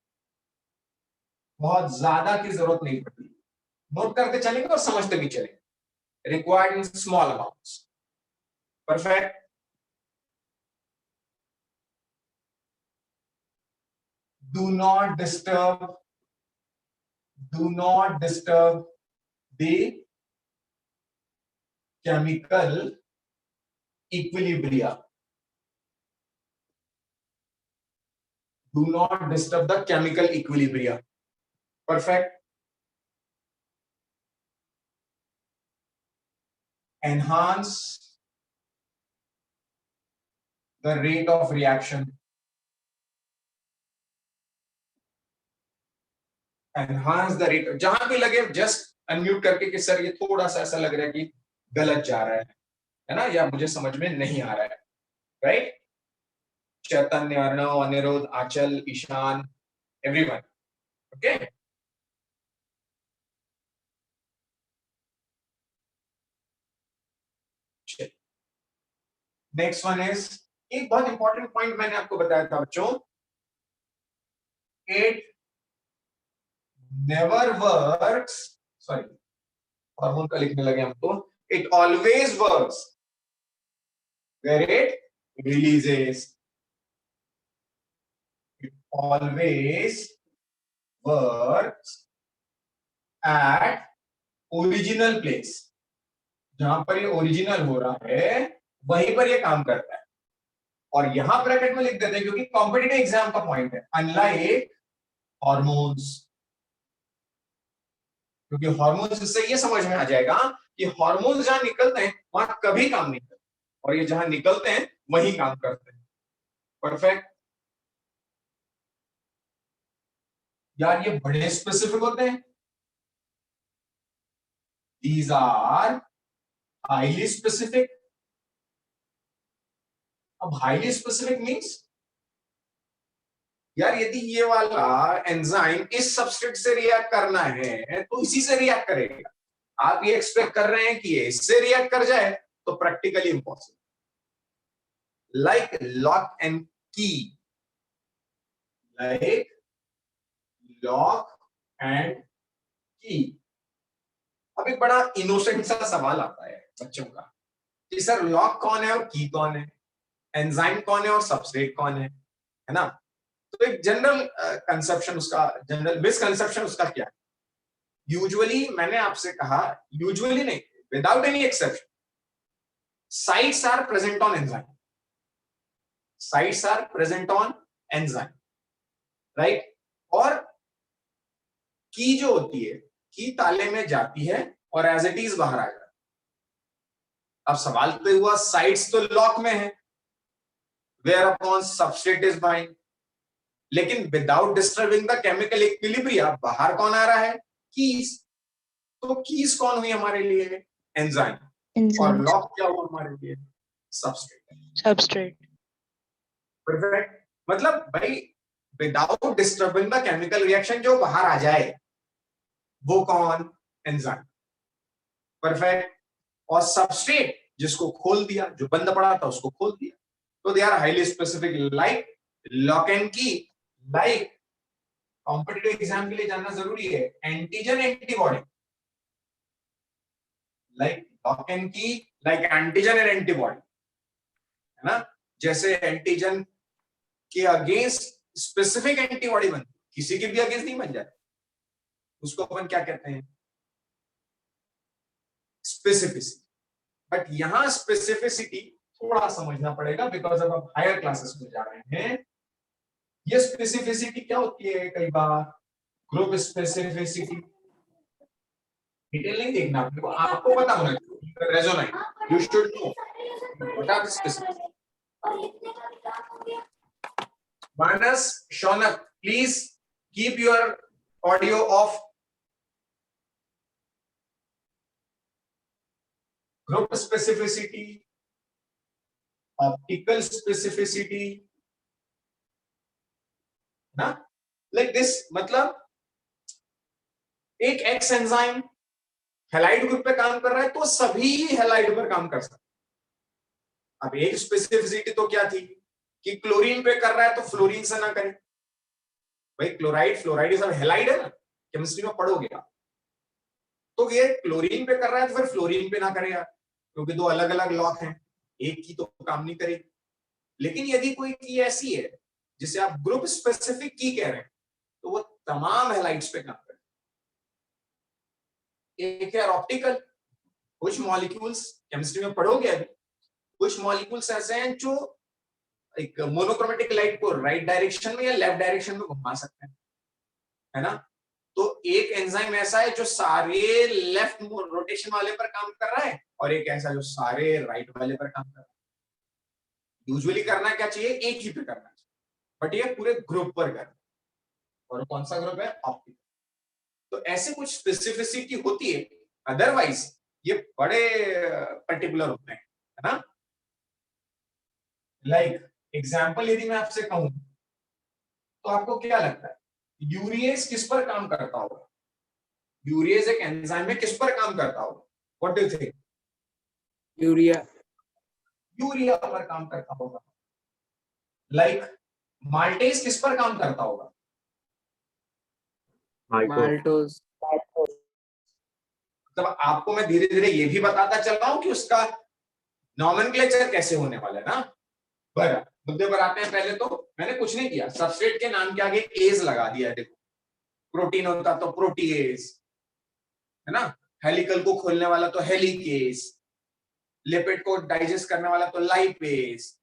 बहुत ज्यादा की जरूरत नहीं पड़ती, नोट करते चलेंगे और समझते भी चलेंगे। Required in small amounts, perfect. do not disturb the chemical equilibria. Do not disturb the chemical equilibria. Perfect. Enhance the rate of reaction. Enhance the rate. जहां भी लगे जस्ट अनम्यूट करके कि सर ये थोड़ा सा ऐसा लग रहा है कि गलत जा रहा है ना, या मुझे समझ में नहीं आ रहा है, right. Chaitanya, Arnav, Aniruddh, Aanchal, Ishaan, everyone, okay. Next one is, एक बहुत इंपॉर्टेंट पॉइंट मैंने आपको बताया था बच्चों, it never works, sorry hormone का लिखने लगे हम तो, it always works where it releases. It always works at original place, जहां पर ये ओरिजिनल हो रहा है वहीं पर ये काम करता है। और यहां ब्रैकेट में लिख देते हैं क्योंकि कॉम्पिटिटिव एग्जाम का पॉइंट है, अनलाइक हॉर्मोन्स। क्योंकि हॉर्मोन्स, इससे ये समझ में आ जाएगा कि हॉर्मोन्स जहां निकलते हैं वहां कभी काम नहीं करते, और ये जहां निकलते हैं वही काम करते हैं। परफेक्ट। यार ये बड़े स्पेसिफिक होते हैं, दीज आर हाईली स्पेसिफिक। अब हाईली स्पेसिफिक मींस, यार यदि ये वाला एंजाइम इस सबस्ट्रेट से रिएक्ट करना है तो इसी से रिएक्ट करेगा। आप ये एक्सपेक्ट कर रहे हैं कि ये इससे रिएक्ट कर जाए तो practically impossible. Like lock and key, like lock and की। अब एक बड़ा इनोसेंट सा सवाल आता है बच्चों का कि सर लॉक कौन है और की कौन है, एंजाइम कौन है और सबस्ट्रेट कौन है ना। तो एक जनरल कंसेप्शन उसका, जनरल मिसकंसेप्शन उसका क्या है। यूजुअली मैंने आपसे कहा, यूजुअली नहीं, without any exception, sites are present on enzyme, sites are present on enzyme, right. और की जो होती है, की ताले में जाती है और एज इट इज बाहर आ जाती है। अब सवाल तो हुआ, साइट्स तो लॉक में है, where upon substrate is bind, लेकिन without disturbing the chemical equilibrium बाहर कौन आ रहा है, कीज। तो कीज कौन हुई हमारे लिए, एंजाइम, और लॉक क्या हुआ हमारे लिए, सबस्ट्रेट। परफेक्ट। मतलब भाई without disturbing the chemical reaction जो बाहर आ जाए वो कौन, एंजाइम। परफेक्ट। और सबस्ट्रेट जिसको खोल दिया, जो बंद पड़ा था उसको खोल दिया, तो they are highly specific, like lock and key, like competitive exam के लिए जानना जरूरी है, antigen antibody, like lock and key, like antigen and antibody, है ना। जैसे एंटीजन के अगेंस्ट स्पेसिफिक एंटीबॉडी बनती, किसी के भी अगेंस्ट नहीं बन जाती, उसको अपन क्या कहते हैं, स्पेसिफिसिटी। बट यहां स्पेसिफिसिटी थोड़ा समझना पड़ेगा, बिकॉज अब आप हायर क्लासेस में जा रहे हैं। ये स्पेसिफिसिटी क्या होती है, कई बार ग्रुप स्पेसिफिसिटी, डिटेल नहीं देखना आपको, आपको पता होना चाहिए, resonate, you should know what are the specificity. Manas, Shaunak, please keep your audio off. Group specificity, optical specificity, ना, लाइक दिस, मतलब एक एक्स एंजाइम हैलाइड ग्रुप पे काम कर रहा है तो सभी हैलाइड पर काम कर सकते हैं। अब एक स्पेसिफिसिटी तो क्या थी कि क्लोरीन पे कर रहा है तो फ्लोरीन से ना करे, भाई क्लोराइड फ्लोराइड सब हैलाइड है ना, केमिस्ट्री में पढ़ोगे आप। तो ये क्लोरीन पे कर रहा है तो फिर फ्लोरीन पे ना करे यार, क्योंकि दो अलग अलग लॉक हैं, एक की तो काम नहीं करेगी। लेकिन यदि कोई की ऐसी है जिसे आप ग्रुप स्पेसिफिक की कह रहे हैं, तो वो तमाम हैलाइड्स पे काम करे। एक है ऑप्टिकल, कुछ मॉलिक्यूल्स केमिस्ट्री में पढ़ोगे अभी, कुछ मॉलिक्यूल्स ऐसे हैं जो एक मोनोक्रोमेटिक लाइट को राइट डायरेक्शन में या लेफ्ट डायरेक्शन में घुमा सकते हैं, है ना। तो एक एंजाइम ऐसा है जो सारे लेफ्ट रोटेशन वाले पर काम कर रहा है, और एक ऐसा जो सारे राइट वाले पर काम कर रहा है। यूजुअली करना क्या चाहिए, एक ही पे करना चाहिए, बट ये पूरे ग्रुप पर करना, और कौन सा ग्रुप है, ऑप्टिकल। तो ऐसे कुछ स्पेसिफिसिटी होती है, अदरवाइज ये बड़े पर्टिकुलर होते हैं, है ना। लाइक एग्जाम्पल यदि मैं आपसे कहूं तो आपको क्या लगता है, यूरिएज किस पर काम करता होगा, यूरिएज एक एंजाइम में किस पर काम करता होगा, what do you think. Urea, urea पर काम करता होगा। लाइक माल्टेज किस पर काम करता होगा, माल्टोज, मतलब आपको मैं धीरे धीरे ये भी बताता चल रहा हूं कि उसका नॉमेनक्लेचर कैसे होने वाला है ना। बराबर, मुद्दे पर आते हैं। पहले तो मैंने कुछ नहीं किया, सबस्ट्रेट के नाम के आगे एज लगा दिया है, देखो प्रोटीन होता तो प्रोटीएज, है ना, हेलिकल को खोलने वाला तो हेलिकेज, लिपिड को डाइजेस्ट करने वाला तो लाइपेज,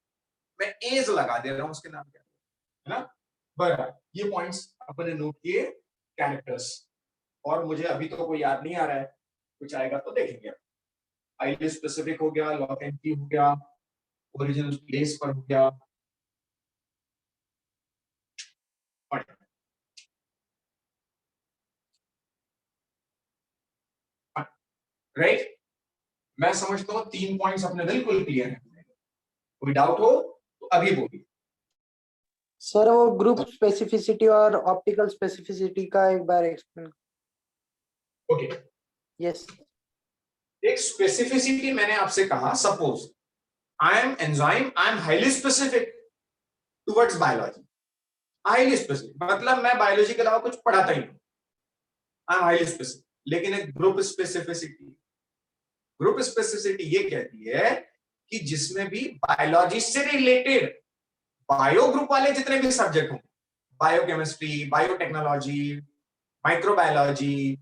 मैं एज लगा दे रहा हूं उसके नाम के आगे, है ना। बराबर, ये पॉइंट्स अपने नोट किए, कैरेक्टर्स। और मुझे अभी तो कोई याद नहीं आ रहा है, कुछ आएगा तो देखेंगे। हाईली स्पेसिफिक हो गया, लॉक एंड की हो गया, ओरिजिनल प्लेस पर हो गया, राइट। मैं समझता हूं 3 पॉइंट्स अपने बिल्कुल क्लियर है। कोई डाउट हो तो अभी बोलिए। सर वो ग्रुप स्पेसिफिसिटी और ऑप्टिकल स्पेसिफिसिटी का एक बार एक्सप्लेन। Okay, yes. एक स्पेसिफिसिटी मैंने आपसे कहा, suppose I am enzyme, I am highly specific towards biology. Highly specific मतलब मैं बायोलॉजी के अलावा कुछ पढ़ाता ही नहीं, आई एम हाईली स्पेसिफिक। लेकिन एक ग्रुप स्पेसिफिसिटी, ग्रुप स्पेसिफिसिटी ये कहती है कि जिसमें भी बायोलॉजी से रिलेटेड बायो ग्रुप वाले जितने भी सब्जेक्ट हों, बायोकेमिस्ट्री, बायोटेक्नोलॉजी, माइक्रोबायोलॉजी,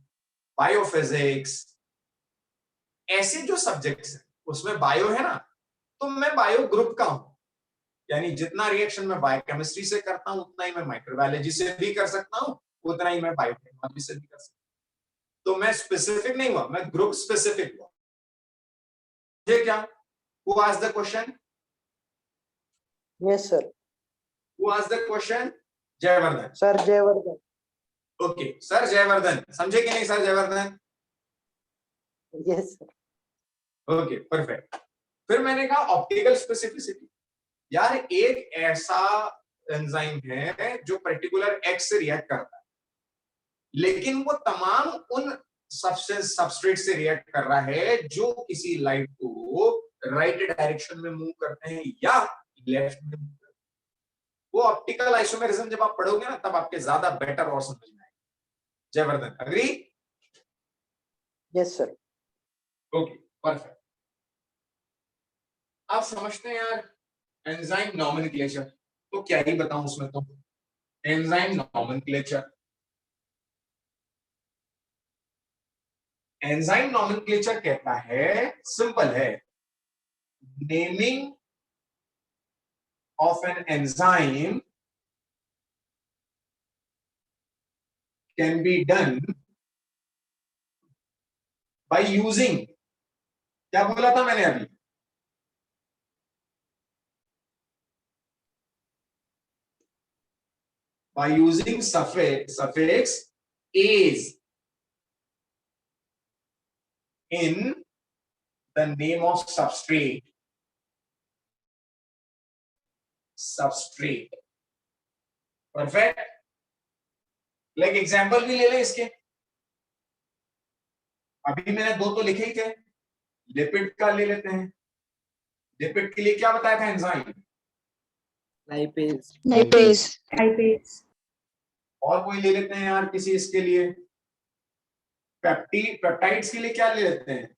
बायोफिजिक्स, ऐसे जो सब्जेक्ट्स हैं उसमें बायो है ना, तो मैं बायो ग्रुप का हूं। यानी जितना रिएक्शन मैं बायोकेमिस्ट्री से करता हूं उतना ही मैं माइक्रोबायोलॉजी से भी कर सकता हूं, उतना ही मैं बायोटेक्नोलॉजी से भी कर सकता हूं। तो मैं स्पेसिफिक नहीं हुआ, मैं ग्रुप स्पेसिफिक हुआ। ये क्या, who asked the question? Yes sir. Who asked the question? Jaivardhan. Sir Jaivardhan. Okay sir Jaivardhan, समझे कि नहीं sir Jaivardhan? Yes sir. Okay perfect. फिर मैंने कहा ऑप्टिकल स्पेसिफिसिटी, यार एक ऐसा एंजाइम है जो पर्टिकुलर एक्स से रिएक्ट करता है, लेकिन वो तमाम उन सबस्ट्रेट से रिएक्ट कर रहा है जो किसी लाइट को राइट डायरेक्शन में मूव करते हैं या लेफ्ट में मूव करते हैं। वो ऑप्टिकल आइसोमेरिज्म जब आप पढ़ोगे ना तब आपके ज्यादा बेटर और समझ में आएगा। Jaivardhan, agree? Yes sir. Okay, perfect. आप समझते हैं यार एंजाइम नॉमेनक्लेचर, तो क्या ही बताऊं उसमें, तो एंजाइम नॉमेनक्लेचर, एंजाइम नॉमेनक्लेचर कहता है, सिंपल है, naming of an enzyme can be done by using, क्या बोला था मैंने अभी, by using suffix is in the name of substrate. Perfect. Like example भी ले लें इसके, अभी मैंने दो तो लिखे ही थे, लिपिड का ले लेते हैं। लिपिड के लिए क्या बताया था एंजाइम? Lipase. Lipase. और कोई ले लेते हैं यार किसी इसके लिए, पेप्टाइड्स के लिए क्या ले लेते हैं?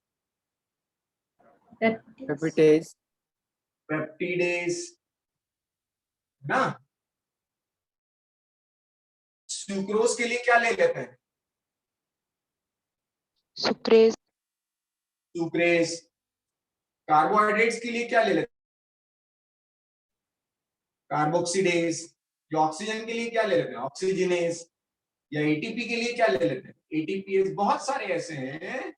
Peptidase. पेप्टिडेज ना। सुक्रोज के लिए क्या ले लेते हैं? Sucrase. सुक्रेज। कार्बोहाइड्रेट्स के लिए क्या ले लेते हैं? कार्बोक्सीडेज। जो ऑक्सीजन के लिए क्या ले लेते हैं? ऑक्सीजनेज। या एटीपी के लिए क्या ले लेते हैं? एटीपीएस। बहुत सारे ऐसे हैं,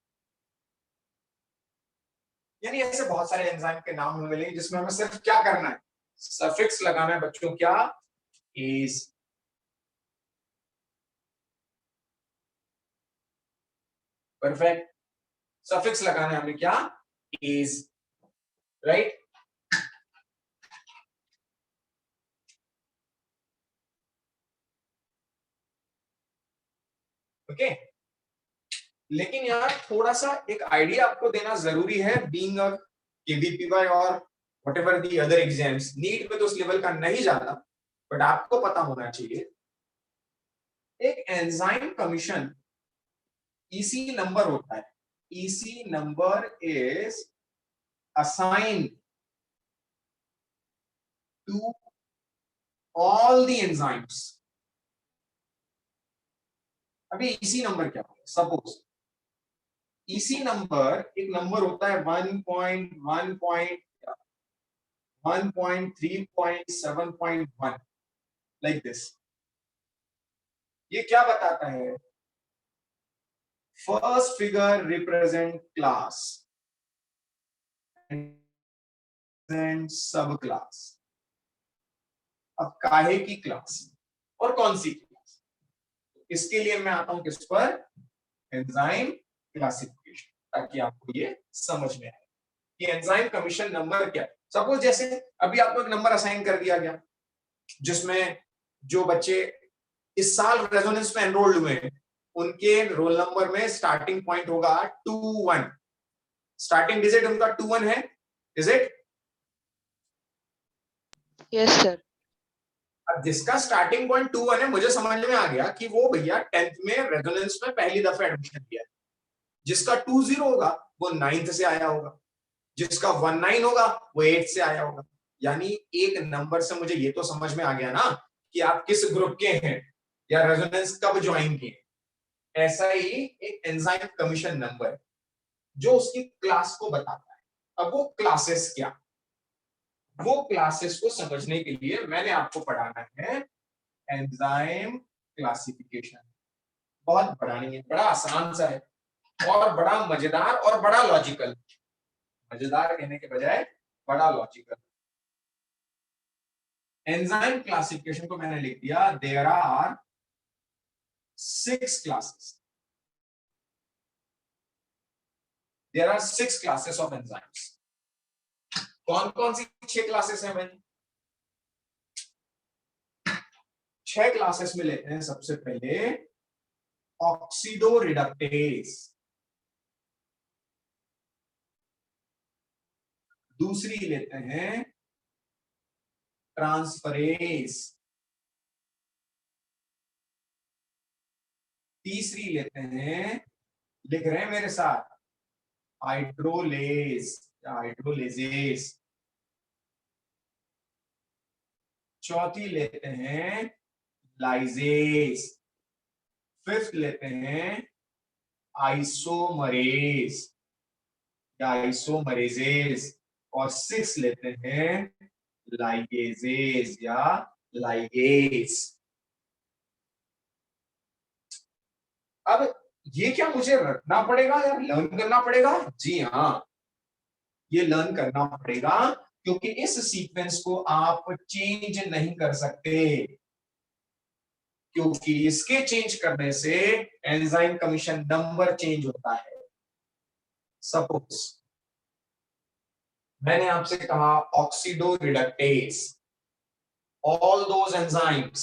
यानी ऐसे बहुत सारे एंजाइम के नाम हमें मिलेंगे जिसमें हमें सिर्फ क्या करना है, सफिक्स लगाना है बच्चों, क्या? इज। परफेक्ट, सफिक्स लगाना है हमें क्या? Is, right. ओके, लेकिन यार थोड़ा सा एक आइडिया आपको देना जरूरी है, बीइंग अ केवीपीवाई और whatever the other exams, NEET में तो उस लेवल का नहीं जाता, बट आपको पता होना चाहिए एक एंजाइम कमीशन ईसी नंबर होता है। EC number is assigned to all the enzymes. अभी ईसी नंबर क्या होता है? सपोज ईसी नंबर एक नंबर होता है 1.1.3.7.1 लाइक दिस। ये क्या बताता है? First figure represent class and sub class. अब काहे की क्लास और कौन सी क्लास, इसके लिए मैं आता हूं किस पर? एंजाइम क्लासिफिकेशन, ताकि आपको ये समझ में आए कि एंजाइम कमीशन नंबर क्या है। सपोज जैसे अभी आपको एक नंबर असाइन कर दिया गया जिसमें जो बच्चे इस साल रेजोनेंस में एनरोल्ड हुए हैं उनके रोल नंबर में स्टार्टिंग पॉइंट होगा 21, स्टार्टिंग डिजिट उनका 21 है, इज इट? Yes, sir. अब जिसका स्टार्टिंग पॉइंट 21 है, मुझे समझ में आ गया कि वो भैया 10th में रेजोनेंस में पहली दफा एडमिशन लिया है। जिसका 20 होगा वो 9th से आया होगा, जिसका 19 होगा वो 8th से आया होगा। यानी एक नंबर से मुझे ये तो समझ में आ गया ना कि आप किस ग्रुप के हैं या रेजोनेंस कब ज्वाइन किए। ऐसा ही एक एंजाइम कमीशन नंबर जो उसकी क्लास को बताता है। अब वो क्लासेस क्या, वो क्लासेस को समझने के लिए मैंने आपको पढ़ाना है एंजाइम क्लासिफिकेशन। बहुत बड़ा नहीं है, बड़ा आसान सा है और बड़ा मजेदार और बड़ा लॉजिकल। मजेदार कहने के बजाय बड़ा लॉजिकल। एंजाइम क्लासिफिकेशन को मैंने लिख दिया, there are 6 classes. There are 6 classes of enzymes. कौन कौन सी 6 क्लासेस हैं भाई? 6 क्लासेस में लेते हैं सबसे पहले ऑक्सीडो रिडक्टेज, दूसरी लेते हैं ट्रांसफरेज। तीसरी लेते हैं, लिख रहे हैं मेरे साथ, हाइड्रोलेज या हाइड्रोलेजेस। चौथी लेते हैं लाइजेस। फिफ्थ लेते हैं आइसोमरेज या आइसोमरेजेस। और सिक्स लेते हैं लाइगेजेस या लाइगेस। अब ये क्या मुझे रटना पड़ेगा या लर्न करना पड़ेगा? जी हाँ, ये लर्न करना पड़ेगा, क्योंकि इस सीक्वेंस को आप चेंज नहीं कर सकते, क्योंकि इसके चेंज करने से एंजाइम कमीशन नंबर चेंज होता है। सपोज मैंने आपसे कहा oxido reductase, all those enzymes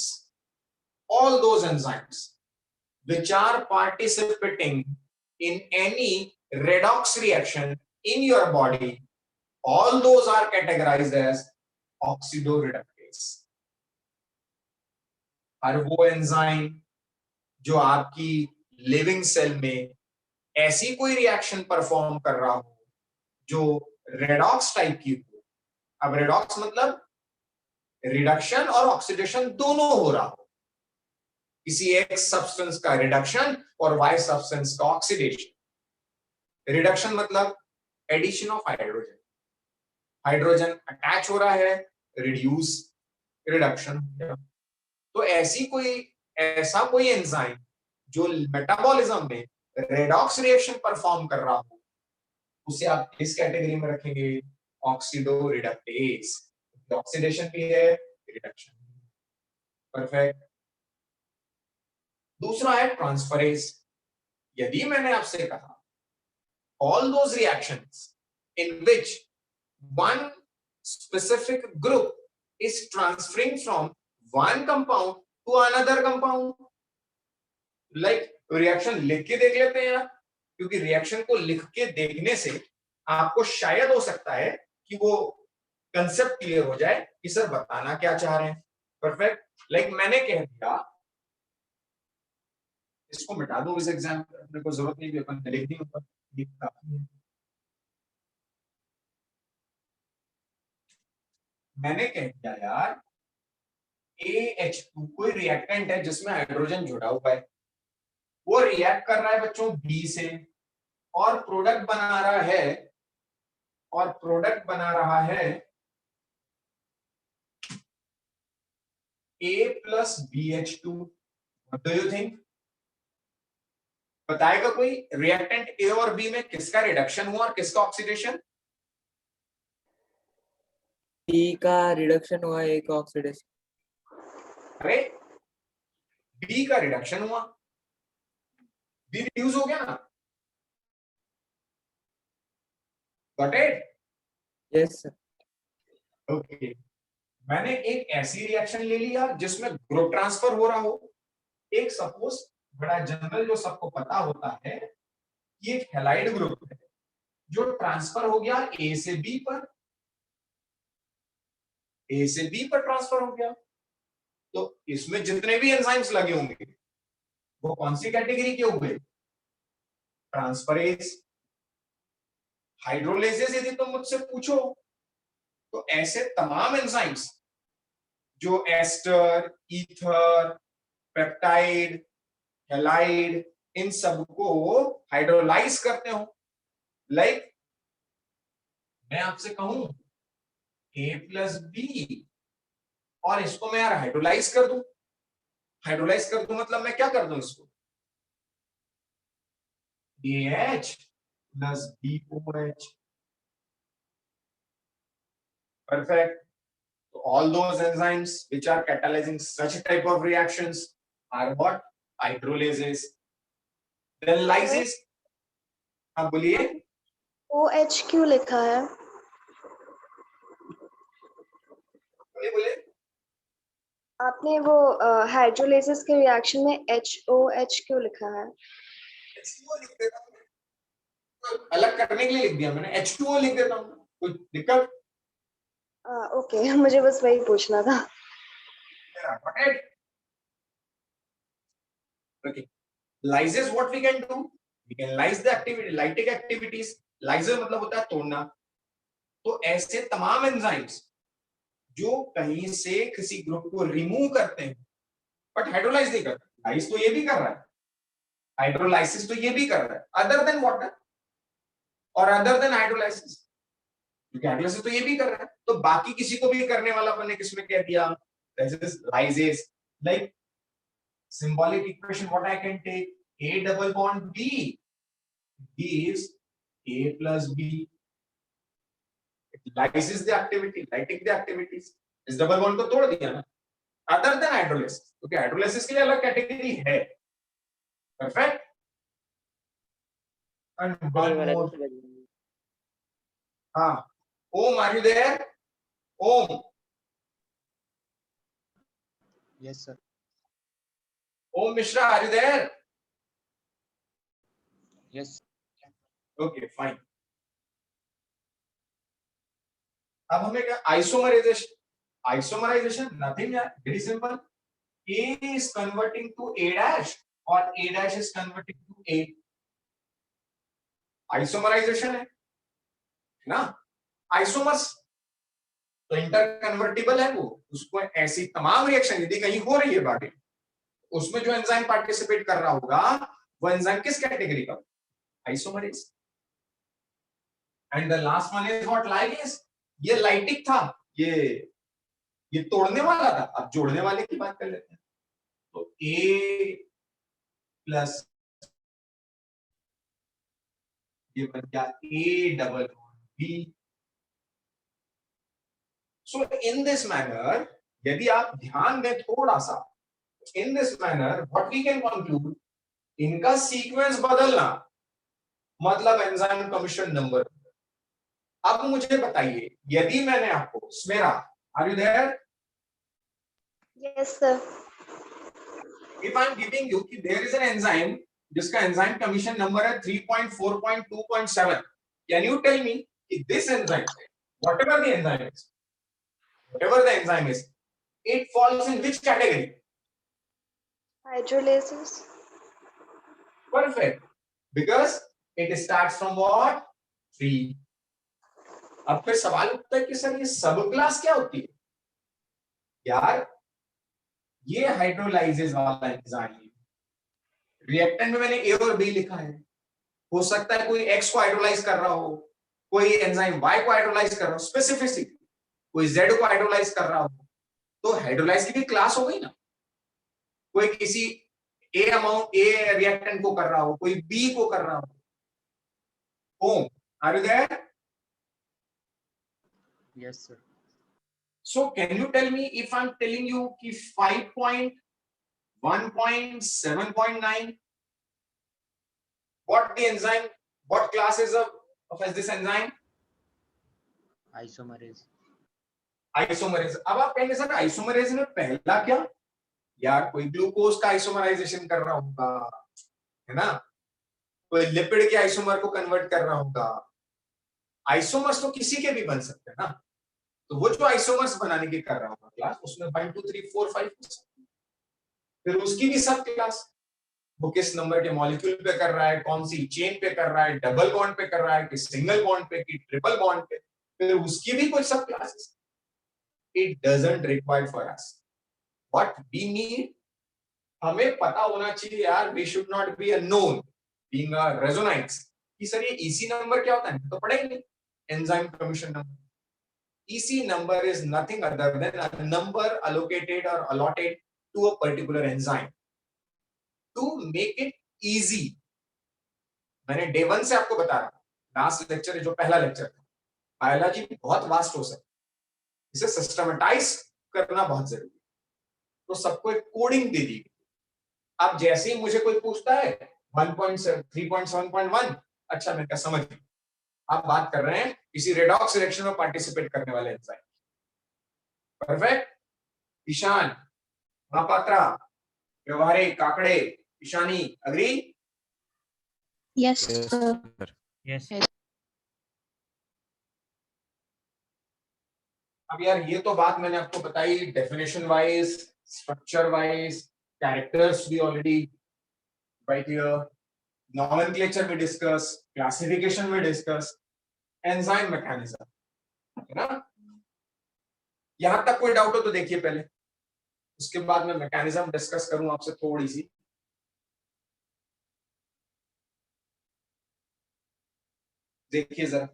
which are participating in any redox reaction in your body, all those are categorized as oxidoreductase. हर वो एंजाइम जो आपकी लिविंग सेल में ऐसी कोई रिएक्शन परफॉर्म कर रहा हो जो रेडॉक्स टाइप की हो। अब रेडॉक्स मतलब रिडक्शन और ऑक्सीडेशन दोनों हो रहा हो, किसी एक सब्सटेंस का रिडक्शन और वाई सब्सटेंस का ऑक्सीडेशन। रिडक्शन मतलब addition of hydrogen, hydrogen attach हो रहा है, रिड्यूस, रिडक्शन। तो ऐसा कोई एंजाइम जो मेटाबॉलिज्म में रेडॉक्स रिएक्शन परफॉर्म कर रहा हो, उसे आप किस कैटेगरी में रखेंगे? Oxido reductase. ऑक्सीडेशन भी है, रिडक्शन। परफेक्ट। दूसरा है ट्रांसफरेज। यदि मैंने आपसे कहा all those reactions in which one specific group is transferring from one compound to another compound, like reaction लिख के देख लेते हैं यार, क्योंकि रिएक्शन को लिख के देखने से आपको शायद हो सकता है कि वो कंसेप्ट क्लियर हो जाए कि सर बताना क्या चाह रहे हैं। परफेक्ट। लाइक मैंने कह दिया, इसको मिटा दो, इस एग्जाम्पल अपने को जरूरत नहीं भी, अपन लिख दी ऊपर। मैंने कह दिया यार AH2 कोई रिएक्टेंट है जिसमें हाइड्रोजन जुड़ा हुआ है, वो रिएक्ट कर रहा है बच्चों B से और प्रोडक्ट बना रहा है A plus BH2। What do you think? बताएगा कोई रिएक्टेंट A और B में किसका रिडक्शन हुआ और किसका ऑक्सीडेशन? B का रिडक्शन हुआ, A का ऑक्सीडेशन। अरे B का रिडक्शन हुआ, B रिड्यूस हो गया ना। Got it? Yes sir. Okay. मैंने एक ऐसी रिएक्शन ले लिया जिसमें ग्रुप ट्रांसफर हो रहा हो। एक सपोज बड़ा जनरल जो सबको पता होता है, ये एक हैलाइड ग्रुप है जो ट्रांसफर हो गया A से B पर, A से B पर ट्रांसफर हो गया। तो इसमें जितने भी एंजाइम्स लगे होंगे वो कौन सी कैटेगरी के हो गए? Transferase, hydrolases. यदि तुम मुझसे पूछो तो ऐसे तमाम एंजाइम्स जो एस्टर, ईथर, पेप्टाइड, हैलाइड, इन सबको हाइड्रोलाइज करते हो। लाइक मैं आपसे कहूं A प्लस B और इसको मैं यार हाइड्रोलाइज कर दूं। हाइड्रोलाइज कर दूं मतलब मैं क्या कर दूं इसको? AH plus BOH. Perfect. So all those enzymes which are catalyzing such type of reactions are what? Hydrolases. Then lysis. हाँ बोलिए। OH क्यों लिखा है? बोलिए। आपने वो हाइड्रोलाइसिस के रिएक्शन में HOH क्यों लिखा है? H2O लिख देता हूँ, अलग करने के लिए लिख दिया मैंने, H2O लिख देता हूँ, कोई दिक्कत? ओके मुझे बस वही पूछना था. Got it? Okay. Lysis, what we can do? We can lyse the activity, lytic activities. Lysis मतलब होता है तोड़ना. तो ऐसे तमाम एंजाइम्स जो कहीं से किसी ग्रुप को रिमूव करते हैं, बट हाइड्रोलाइज नहीं करते. लाइस तो ये भी कर रहा है, हाइड्रोलाइसिस तो ये भी कर रहा है, अदर देन वाटर और अदर देन हाइड्रोलाइसिस, क्योंकि हाइड्रोलाइसिस तो ये भी कर रहा है. तो बाकी किसी को भी करने वाला अपन ने किसमें कह दिया? Lysis. Like symbolic equation, what I can take? A double bond B. B is A plus B. It lyses the activity, lytic the activities. इस डबल बॉन्ड को तोड़ दिया ना. अदर देन हाइड्रोलाइसिस, क्योंकि हाइड्रोलाइसिस के लिए अलग कैटेगरी है. परफेक्ट. And one more. हाँ. Om, are you there? Om. Yes, sir. Om Mishra, are you there? Yes. Okay, fine. अब हमें क्या? आइसोमराइजेशन. आइसोमराइजेशन नथिंग है, very simple. A is converting to A dash और A dash is converting to A. Isomerization है ना. Isomers तो inter convertible है, वो उसको ऐसी तमाम रिएक्शन यदि कहीं हो रही है बाकी, उसमें जो एंजाइम पार्टिसिपेट कर रहा होगा वो एंजाइम किस कैटेगरी का? Isomerase. And the last one is what? Ligase. ये लाइटिक था, ये तोड़ने वाला था. अब जोड़ने वाले की बात कर लेते हैं. तो A प्लस ये बन गया A double B. So in this manner, यदि आप ध्यान दें थोड़ा सा, in this manner what we can conclude, इनका सीक्वेंस बदलना मतलब एंजाइम कमीशन नंबर. अब मुझे बताइए, यदि मैंने आपको Smera, are you there? Yes sir. If I am giving you कि देयर इज एन एंजाइम जिसका एंजाइम कमीशन नंबर है 3.4.2.7, कैन यू टेल मी कि this enzyme, whatever the enzyme is, whatever the enzyme is, it falls in which category? Hydrolases. Perfect. Because it starts from what? 3. अब फिर सवाल उठता है कि sir ये सब क्लास क्या होती है? यार ये हाइड्रोलाइजेज वाला एंजाइम, रिएक्टेंट में मैंने A और B लिखा है. हो सकता है कोई X को हाइड्रोलाइज कर रहा हो, कोई एंजाइम Y को हाइड्रोलाइज कर रहा हो, स्पेसिफिसिटी कोई Z को हाइड्रोलाइज कर रहा हो, तो हाइड्रोलाइज की भी क्लास हो गई ना. कोई किसी A अमाउंट A रिएक्टेंट को कर रहा हो, कोई B को कर रहा हो. Om, are you there? Yes, sir. So can you tell me, if I'm telling you कि 5.1.7.9, what the enzyme, what class is of this enzyme? Isomerase. Isomerase. अब आप कहेंगे सर आइसोमरेज में पहला क्या? यार कोई ग्लूकोज का आइसोमराइजेशन कर रहा होगा, है ना, कोई लिपिड के आइसोमर को कन्वर्ट कर रहा होगा. आइसोमर्स तो किसी के भी बन सकते हैं ना. तो वो जो आइसोमर्स बनाने के कर रहा होगा क्लास, उसमें 1 2 3 4 5 फिर उसकी भी सब क्लास, वो किस नंबर के मॉलिक्यूल पे कर रहा है, कौन सी चेन पे कर रहा है, डबल बॉन्ड पे कर रहा है कि सिंगल बॉन्ड पे कि ट्रिपल बॉन्ड पे, फिर उसकी भी कोई सब classes. It doesn't require for us. What we need, हमें पता होना चाहिए यार, we should not be a known being a resonance कि सर ये EC नंबर क्या होता है, तो पढ़ेंगे enzyme commission number. EC number is nothing other than a number allocated or allotted to a particular enzyme to make it easy. मैंने day 1 से आपको बता रहा हूं, लास्ट लेक्चर जो पहला लेक्चर था, बायोलॉजी बहुत वास्ट हो सकता है, इसे सिस्टमेटाइज करना बहुत जरूरी है. तो सबको एक कोडिंग दे दी. अब जैसे ही मुझे कोई पूछता है 3.7.1, अच्छा मैं क्या समझ गया, आप बात कर रहे हैं किसी रेडॉक्स रिएक्शन में पार्टिसिपेट करने वाले एंजाइम. परफेक्ट. ईशान, महापात्रा, व्यवहारिक, Kakade, Ishani, agree? Yes, Yes, sir. sir. Yes. Yes. अब अब यार ये तो बात मैंने आपको बताई definition wise, structure wise, characters भी ऑलरेडी राइट हियर, नॉमेनक्लेचर में डिस्कस, क्लासिफिकेशन में डिस्कस, एंजाइम मैकेनिज्म, है ना? यहां तक कोई डाउट हो तो देखिए पहले, उसके बाद मैं मैकेनिज्म डिस्कस करूं आपसे थोड़ी सी। देखिए जरा,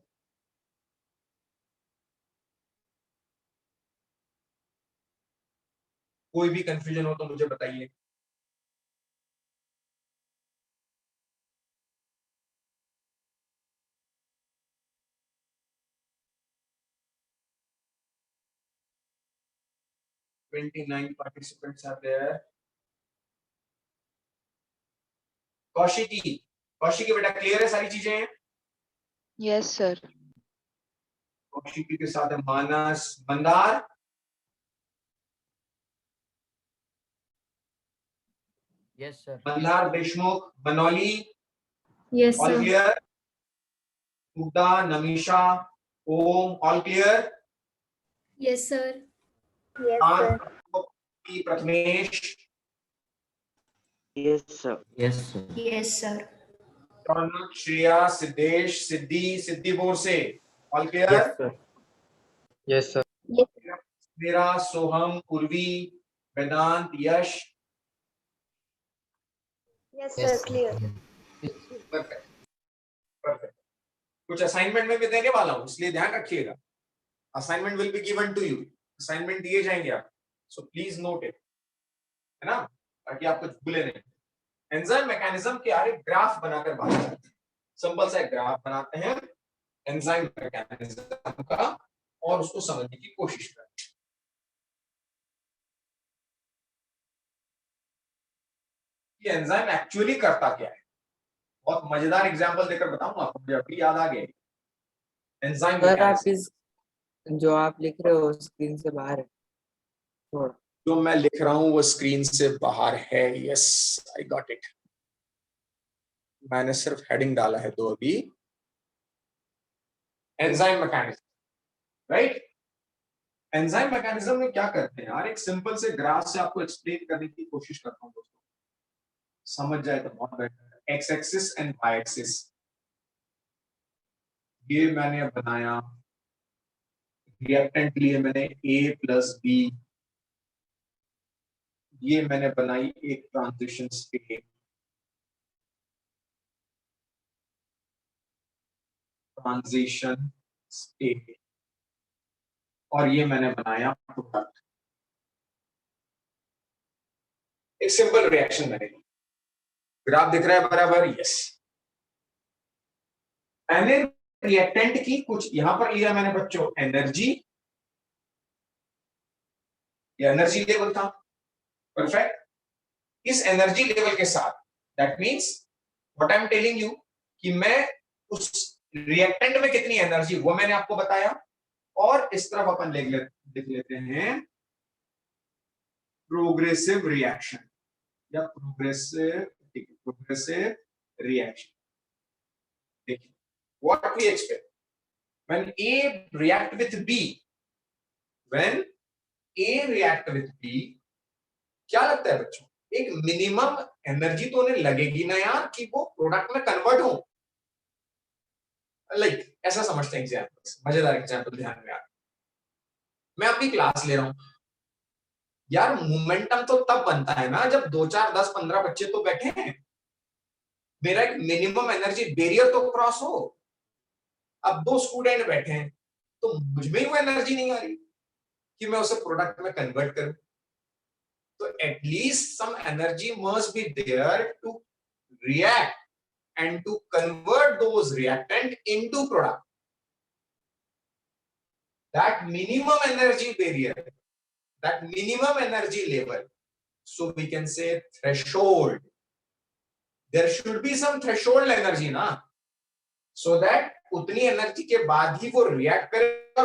कोई भी कंफ्यूजन हो तो मुझे बताइए। $29 participants are there. कौशिकी बेटा क्लियर है सारी चीजें? Yes sir. कौशिकी के साथ है Manas, Mandar, yes sir. Mandar, Deshmukh, Banauli, Yes, all sir. Clear? Mugdha, Namisha, Om, all clear? Yes, sir. Yes, sir. Prathamesh, yes sir. Yes sir. Yes, sir. Raunak, Shreya, Siddhesh, Siddhi बोर से, all clear? Sir. Yes, sir. मेरा, Soham, Urvi, Vedant, Yash, Yes, sir. Clear. Perfect perfect. कुछ असाइनमेंट में भी देने वाला हूं, इसलिए ध्यान रखिएगा। Assignment will be given to you, assignment दिए जाएंगे आप, सो प्लीज नोट इट, है ना, ताकि आप कुछ भूले नहीं। एंजाइम मैकेनिज्म के यार एक ग्राफ बनाकर बात करते हैं, सिंपल सा एक ग्राफ बनाते हैं एंजाइम मैकेनिज्म का और उसको समझने की कोशिश करते हैं। ये एंजाइम एक्चुअली करता क्या है, बहुत मजेदार एग्जांपल देकर बताऊंगा आपको, मुझे अभी याद आ गया। एंजाइम सर आप मैकेनिज्म इस जो आप लिख रहे हो स्क्रीन से बाहर है थोड़ा। जो मैं लिख रहा हूं वो स्क्रीन से बाहर है, यस आई गॉट इट। मैंने सिर्फ हेडिंग डाला है दो अभी, enzyme mechanism, right? Enzyme mechanism में क्या करते हैं यार, एक सिंपल से ग्राफ से आपको एक्सप्लेन करने की कोशिश करता हूं दोस्तों, समझ जाए तो बहुत बेटर है। X axis and Y axis, ये मैंने बनाया रिएक्टेंट लिए मैंने A प्लस बी, ये मैंने बनाई एक ट्रांजिशन स्टेट, ट्रांजिशन स्टेट, और ये मैंने बनाया प्रोडक्ट। एक सिंपल रिएक्शन बनेगी, ग्राफ दिख रहा है बराबर? यस। मैंने रिएक्टेंट की कुछ यहां पर लिया मैंने बच्चों एनर्जी, ये एनर्जी लेवल था, परफेक्ट। इस एनर्जी लेवल के साथ that means what I am telling you कि मैं उस रिएक्टेंट में कितनी एनर्जी वो मैंने आपको बताया, और इस तरफ अपन लिख लेते हैं प्रोग्रेसिव रिएक्शन या प्रोग्रेसिव रिएक्शन। देखिए what we expect when A react with B, when A react with B, क्या लगता है बच्चों, एक मिनिमम एनर्जी तो उन्हें लगेगी ना यार कि वो प्रोडक्ट में कन्वर्ट हो, लाइक ऐसा समझते हैं। एग्जाम्पल्स, मजेदार एग्जाम्पल ध्यान में आ, मैं अपनी क्लास ले रहा हूं यार, मोमेंटम तो तब बनता है ना जब 2 4 10 15 बच्चे तो बैठे हैं, मेरा एक मिनिमम एनर्जी बैरियर तो क्रॉस हो। अब 2 स्टूडेंट बैठे हैं तो मुझमें वो एनर्जी नहीं आ रही कि मैं उसे प्रोडक्ट में कन्वर्ट करूं, तो at least some energy must be there to react and to convert those reactant into product. That minimum energy barrier, that minimum energy level, so we can say threshold, there should be some threshold energy ना, so that उतनी energy के बाद ही वो react करेगा,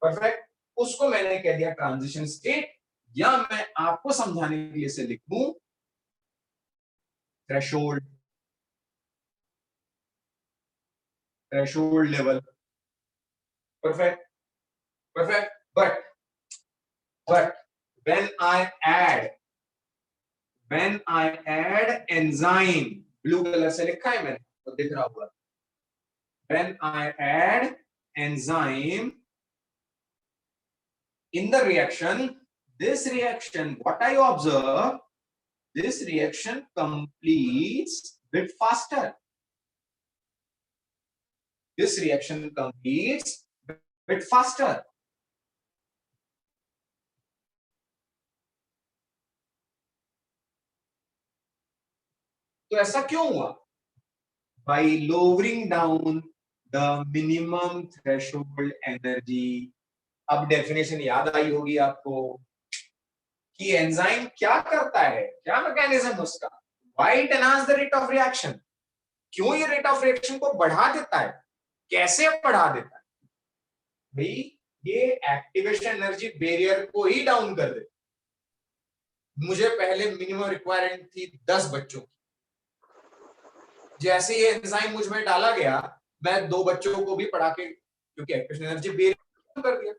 perfect. उसको मैंने कह दिया ट्रांजिशन स्टेट, या मैं आपको समझाने के लिए इसे लिख दूं threshold, threshold level. Perfect. Perfect. But when I add enzyme, blue color से लिखा है मैंने, तो दिख रहा होगा. When I add enzyme in the reaction, this reaction, what I observe, this reaction completes bit faster. This reaction completes bit faster. तो ऐसा क्यों हुआ? By lowering down the minimum threshold energy. अब डेफिनेशन याद आई होगी आपको कि एंजाइम क्या करता है, क्या मैकेनिज्म उसका. Why it enhance the rate of reaction? क्यों ये रेट ऑफ रिएक्शन को बढ़ा देता है, कैसे बढ़ा देता है? भाई ये एक्टिवेशन एनर्जी बैरियर को ही डाउन कर दे. मुझे पहले मिनिमम रिक्वायरमेंट थी 10 बच्चों की. जैसे ये एंजाइम मुझ में डाला गया, मैं 2 बच्चों को भी पढ़ा के, क्योंकि एक्टिवेशन एनर्जी बैरियर कर दिया,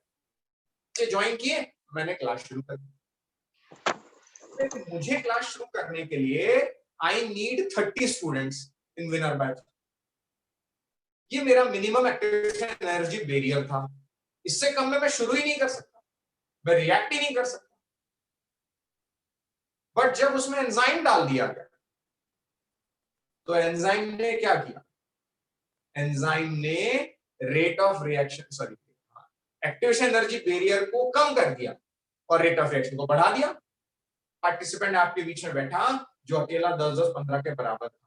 ज्वाइन किए, मैंने क्लास शुरू कर दी. मुझे क्लास शुरू करने के लिए I need 30 students in winner batch. ये मेरा मिनिमम एक्टिवेशन एनर्जी बैरियर था. इससे कम में मैं शुरू ही नहीं कर सकता, मैं रिएक्ट ही नहीं कर सकता. बट जब उसमें एंजाइम डाल दिया गया, तो एंजाइम ने क्या किया? एंजाइम ने rate of reaction, sorry, activation energy barrier को कम कर दिया और रेट ऑफ रिएक्शन को बढ़ा दिया. पार्टिसिपेंट आपके बीच में बैठा जो अकेला 10-10-15 के बराबर था.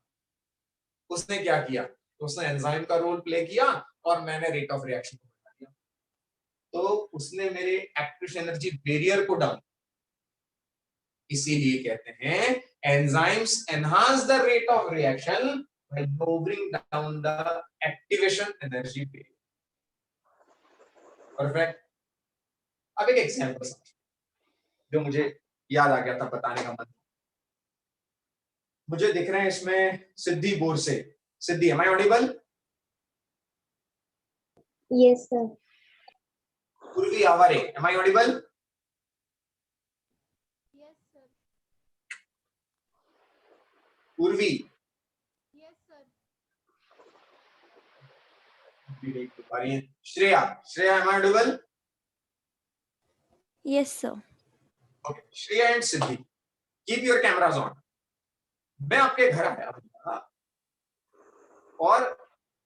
उसने क्या किया? उसने एंजाइम का रोल प्ले किया और मैंने रेट ऑफ रिएक्शन को बढ़ा दिया. तो उसने मेरे एक्टिवेशन एनर्जी बैरियर को डाउन. इसीलिए कहते हैं enzymes enhance the rate of reaction by lowering down the activation energy barrier. Perfect. अब एक एग्जांपल जो मुझे याद आ गया था बताने का मन. मुझे दिख रहे हैं इसमें सिद्धि बोर से. सिद्धि, am I audible? Yes, sir. पूर्वी Aware, am I audible? Yes, sir. पूर्वी, Yes, sir. Shreya, Shreya, am I audible? Yes, sir. Okay. Shreya and Siddhi, keep your cameras on. मैं आपके घर आया और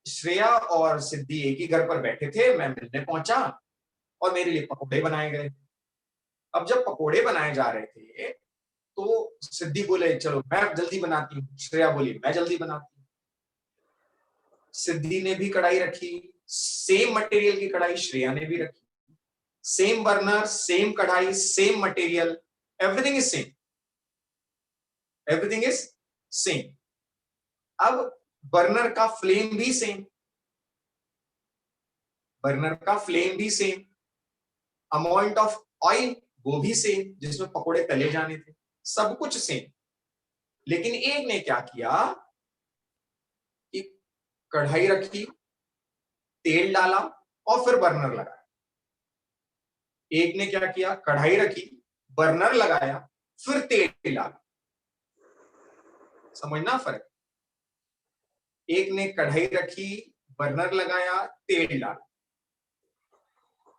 श्रेया और सिद्धि एक ही घर पर बैठे थे. मैं मिलने पहुंचा और मेरे लिए पकोड़े बनाए गए. अब जब पकोड़े बनाए जा रहे थे तो सिद्धि बोले चलो मैं जल्दी बनाती हूँ. श्रेया बोली मैं जल्दी बनाती हूँ. सिद्धि ने भी कढ़ाई रखी, सेम मटेरियल की कढ़ाई श्रेया ने भी रखी. सेम बर्नर, सेम कढ़ाई, same material, everything is same. Everything is same. अब बर्नर का फ्लेम भी सेम, बर्नर का फ्लेम भी सेम, अमाउंट ऑफ ऑयल वो भी सेम जिसमें पकोड़े तले जाने थे, सब कुछ सेम. लेकिन एक ने क्या किया कि कढ़ाई रखी, तेल डाला और फिर बर्नर लगाया. एक ने क्या किया? कढ़ाई रखी, बर्नर लगाया, फिर तेल डाला. समझना फर्क. एक ने कढ़ाई रखी, बर्नर लगाया, तेल डाला.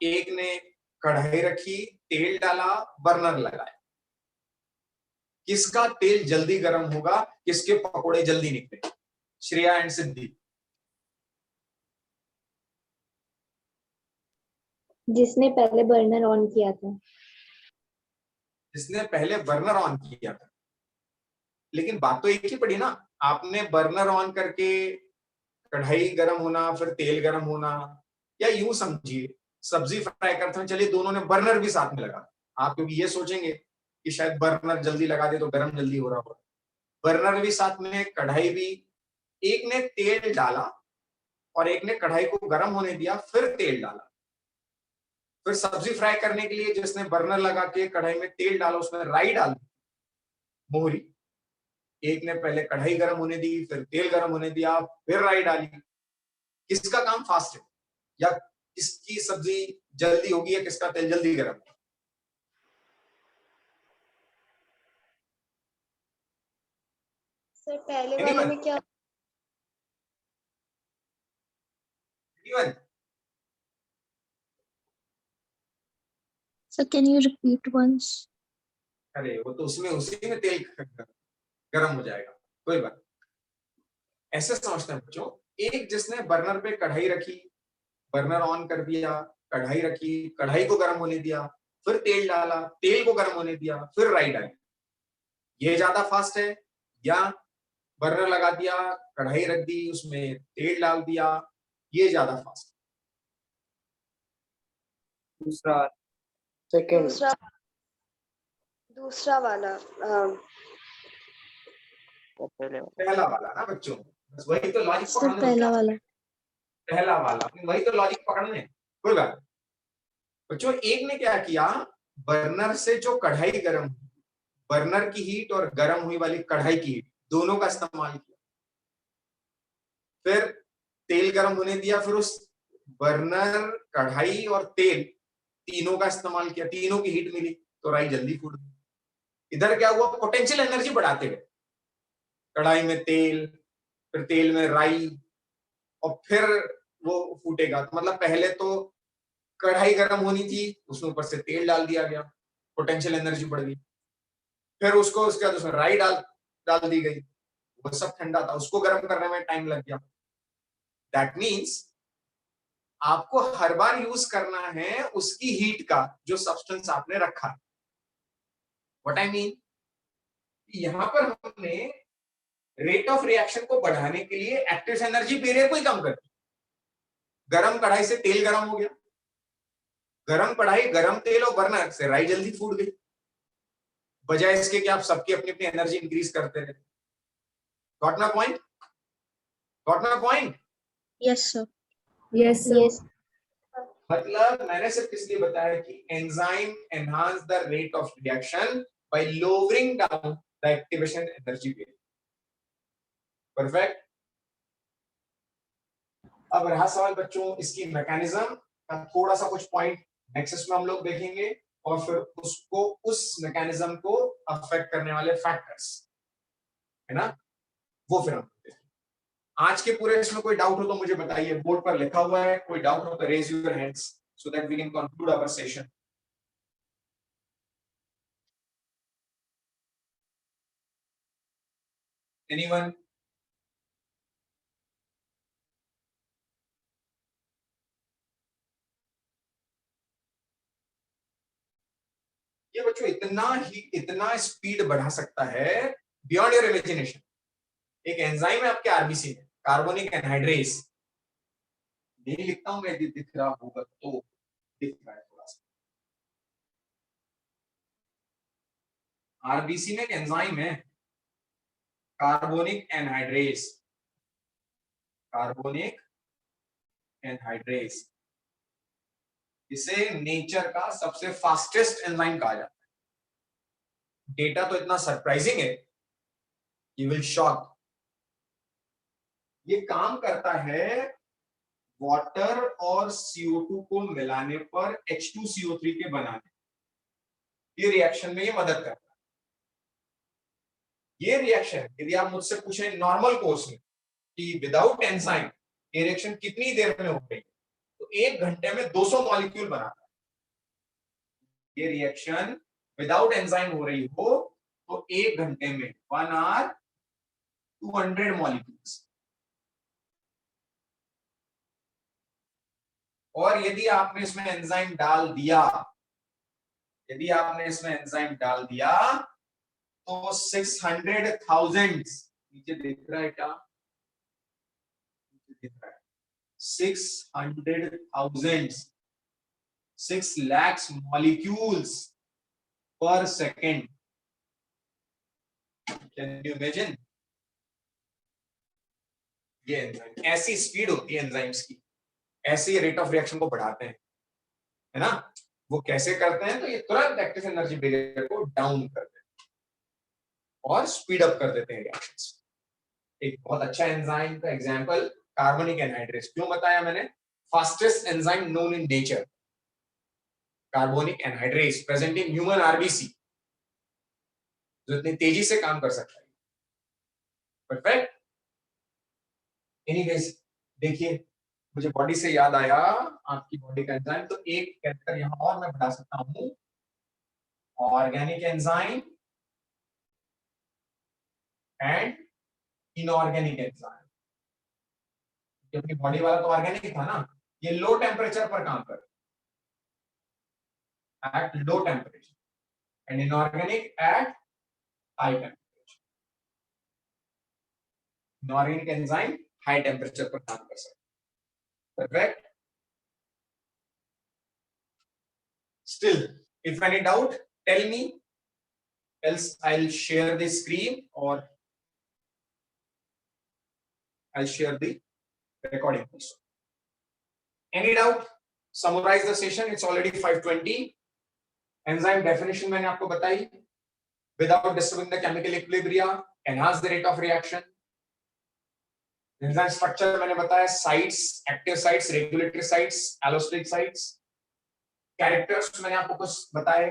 एक ने कढ़ाई रखी, तेल डाला, बर्नर लगाया. किसका तेल जल्दी गर्म होगा, किसके पकोड़े जल्दी निकले? श्रेया एंड सिद्धि. जिसने पहले बर्नर ऑन किया था. जिसने पहले बर्नर ऑन किया था. लेकिन बात तो एक ही पड़ी ना. आपने बर्नर ऑन करके कढ़ाई गर्म होना, फिर तेल गर्म होना, या यूं समझिए सब्जी फ्राई करते हैं, चलिए दोनों ने बर्नर भी साथ में लगा. आप क्योंकि ये सोचेंगे कि शायद बर्नर जल्दी लगा दे तो गर्म जल्दी हो रहा होगा. बर्नर भी साथ में, कढ़ाई भी. एक ने तेल डाला और एक ने कढ़ाई को गर्म होने दिया, फिर तेल डाला. फिर सब्जी फ्राई करने के लिए जिसने बर्नर लगा के कढ़ाई में तेल डाला, उसमें राई डाल दी, मोहरी. एक ने पहले कढ़ाई गर्म होने दी, फिर तेल गर्म होने दिया, फिर राई डाली. किसका काम फास्ट है या किसकी सब्जी जल्दी होगी या किसका तेल जल्दी गर्म होगा? सर पहले वाले Anyone? में क्या? Anyone? Sir, can you repeat once? अरे वो तो उसमें उसी में तेल गर्म हो जाएगा, कोई बात नहीं। ऐसे समझते हैं बच्चों, एक जिसने बर्नर पे कढ़ाई रखी, बर्नर ऑन कर दिया, कढ़ाई रखी, कढ़ाई को गर्म होने दिया, फिर तेल डाला, तेल को गर्म होने दिया, फिर राई डाली, ये ज्यादा फास्ट है या बर्नर लगा दिया, कढ़ाई रख दी, उसमें तेल डाल दिया, ये ज्यादा फास्ट? दूसरा सेकंड। दूसरा दूसरा वाला पहला वाला ना बच्चों, बस वही तो लॉजिक सर पकड़ना पहला वाला। पहला वाला, वही तो लॉजिक पकड़ना है, कोई बात नहीं। बच्चों एक ने क्या किया, बर्नर से जो कढ़ाई गर्म हुई, बर्नर की हीट और गर्म हुई वाली कढ़ाई की हीट दोनों का इस्तेमाल किया, फिर तेल गर्म होने दिया, फिर उस बर्नर, कढ़ाई और तेल तीनों का इस्तेमाल किया, तीनों की हीट मिली तो राई जल्दी फूट गई। इधर क्या हुआ, पोटेंशियल एनर्जी बढ़ाते गए, कढ़ाई में तेल, फिर तेल में राई, और फिर वो फूटेगा। तो मतलब पहले तो कढ़ाई गर्म होनी थी, उसमें ऊपर से तेल डाल दिया गया, पोटेंशियल एनर्जी बढ़ गई, फिर उसको उसके बाद उसमें राई डाल दी गई, वो सब ठंडा था, उसको गर्म करने में टाइम लग गया। दैट मीन्स आपको हर बार यूज करना है उसकी हीट का जो सब्सटेंस आपने रखा है। व्हाट आई मीन, यहां पर हमने रेट ऑफ रिएक्शन को बढ़ाने के लिए एक्टिव एनर्जी पीरियड को ही कम कर दिया। गरम कढ़ाई से तेल गरम हो गया, गरम कढ़ाई, गरम तेल और बर्नर से राई जल्दी फूट गई, बजाय इसके कि आप सबकी अपनी अपनी एनर्जी इंक्रीज करते रहे। Got my point? Got my point? Yes, sir. Yes, sir. Yes मतलब मैंने सिर्फ इसलिए बताया कि enzyme enhance the rate of reaction by lowering down the activation energy period. Perfect. अब रहा सवाल बच्चों इसकी मैकेनिज्म का, थोड़ा सा कुछ पॉइंट नेक्स्ट में हम लोग देखेंगे और फिर उसको, उस मैकेनिज्म को अफेक्ट करने वाले फैक्टर्स है ना, वो फिर हम देखेंगे। आज के पूरे इसमें कोई डाउट हो तो मुझे बताइए, बोर्ड पर लिखा हुआ है, कोई डाउट हो तो raise your hands so that we can conclude our session. Anyone? ये बच्चों इतना स्पीड बढ़ा सकता है बियॉन्ड योर इमेजिनेशन। एक एंजाइम है आपके आरबीसी में, कार्बोनिक एनहाइड्रेस, नहीं लिखता हूं मैं, यदि दिख रहा होगा तो दिख रहा है थोड़ा सा। आरबीसी में एक एंजाइम है कार्बोनिक एनहाइड्रेस, कार्बोनिक एनहाइड्रेस, इसे नेचर का सबसे फास्टेस्ट एंजाइम कहा जाता है। डेटा तो इतना सरप्राइजिंग है, यू विल शॉक। ये काम करता है वाटर और CO2 को मिलाने पर H2CO3 के बनाने, ये रिएक्शन में ये मदद करता है। ये रिएक्शन यदि आप मुझसे पूछें नॉर्मल कोर्स में कि विदाउट एंजाइम ये रिएक्शन कितनी देर में हो गई, तो 1 घंटे में 200 मॉलिक्यूल बनाता है। ये रिएक्शन विदाउट एंजाइम हो रही हो तो 1 घंटे में 1 आवर 200 मॉलिक्यूल्स। और यदि आपने इसमें एंजाइम डाल दिया, यदि आपने इसमें एंजाइम डाल दिया तो 600,000, नीचे दिख रहा है क्या, दिख रहा है 600,000, 6 lakhs molecules per second. Can you imagine? ये एंजाइम, ऐसी स्पीड होती है एंजाइम्स की, ऐसे रेट ऑफ रिएक्शन को बढ़ाते हैं, है ना। वो कैसे करते हैं, तो ये तुरंत एक्टिव एनर्जी बैरियर को डाउन कर देते हैं और स्पीड अप कर देते हैं रिएक्शंस। एक बहुत अच्छा एंजाइम का एग्जांपल कार्बोनिक एनहाइड्रेस, क्यों बताया मैंने, fastest enzyme known in nature, carbonic anhydrase, present in human RBC, जो इतनी तेजी से काम कर सकता है. परफेक्ट. एनीवेज, देखिए मुझे बॉडी से याद आया आपकी बॉडी का एंजाइम, तो एक कैरेक्टर यहां और मैं बढ़ा सकता हूं, organic enzyme and inorganic enzyme. अपनी बॉडी वाला तो ऑर्गेनिक था ना, ये लो टेम्परेचर पर काम कर, at low temperature, and inorganic at high temperature. Inorganic enzyme high temperature पर काम कर सकते. Perfect. Still, if any doubt, tell me, else I'll share the screen or I'll share the recording also. Any doubt? Summarize the session. It's already 5:20. Enzyme definition मैंने आपको बताई. Without disturbing the chemical equilibrium, enhance the rate of reaction. Enzyme structure मैंने बताया, sites, active sites, regulatory sites, allosteric sites. Characters मैंने आपको कुछ बताए,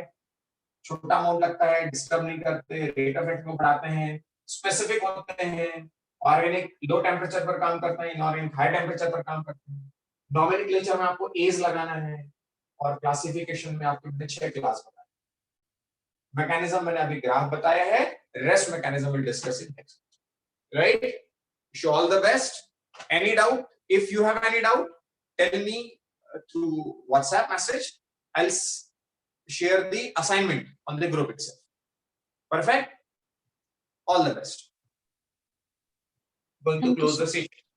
छोटा मोड लगता है, डिस्टर्ब नहीं करते, रेट ऑफ एक्ट को बढ़ाते हैं, स्पेसिफिक होते हैं, ऑर्गेनिक लो टेम्परेचर पर काम करते हैं, इनऑर्गेनिक हाई टेम्परेचर पर काम करते हैं. नॉमेनक्लेचर में आपको एज लगाना है और क्लासिफिकेशन में आपको 6 क्लास बताए. मैकेनिज्म मैंने अभी ग्राफ बताया है, rest mechanism will discuss in next. Right? Wish you all the best. Any doubt? If you have any doubt, tell me through WhatsApp message. I'll share the assignment on the group itself. Perfect. All the best. Going to Thank you, close sir. the session.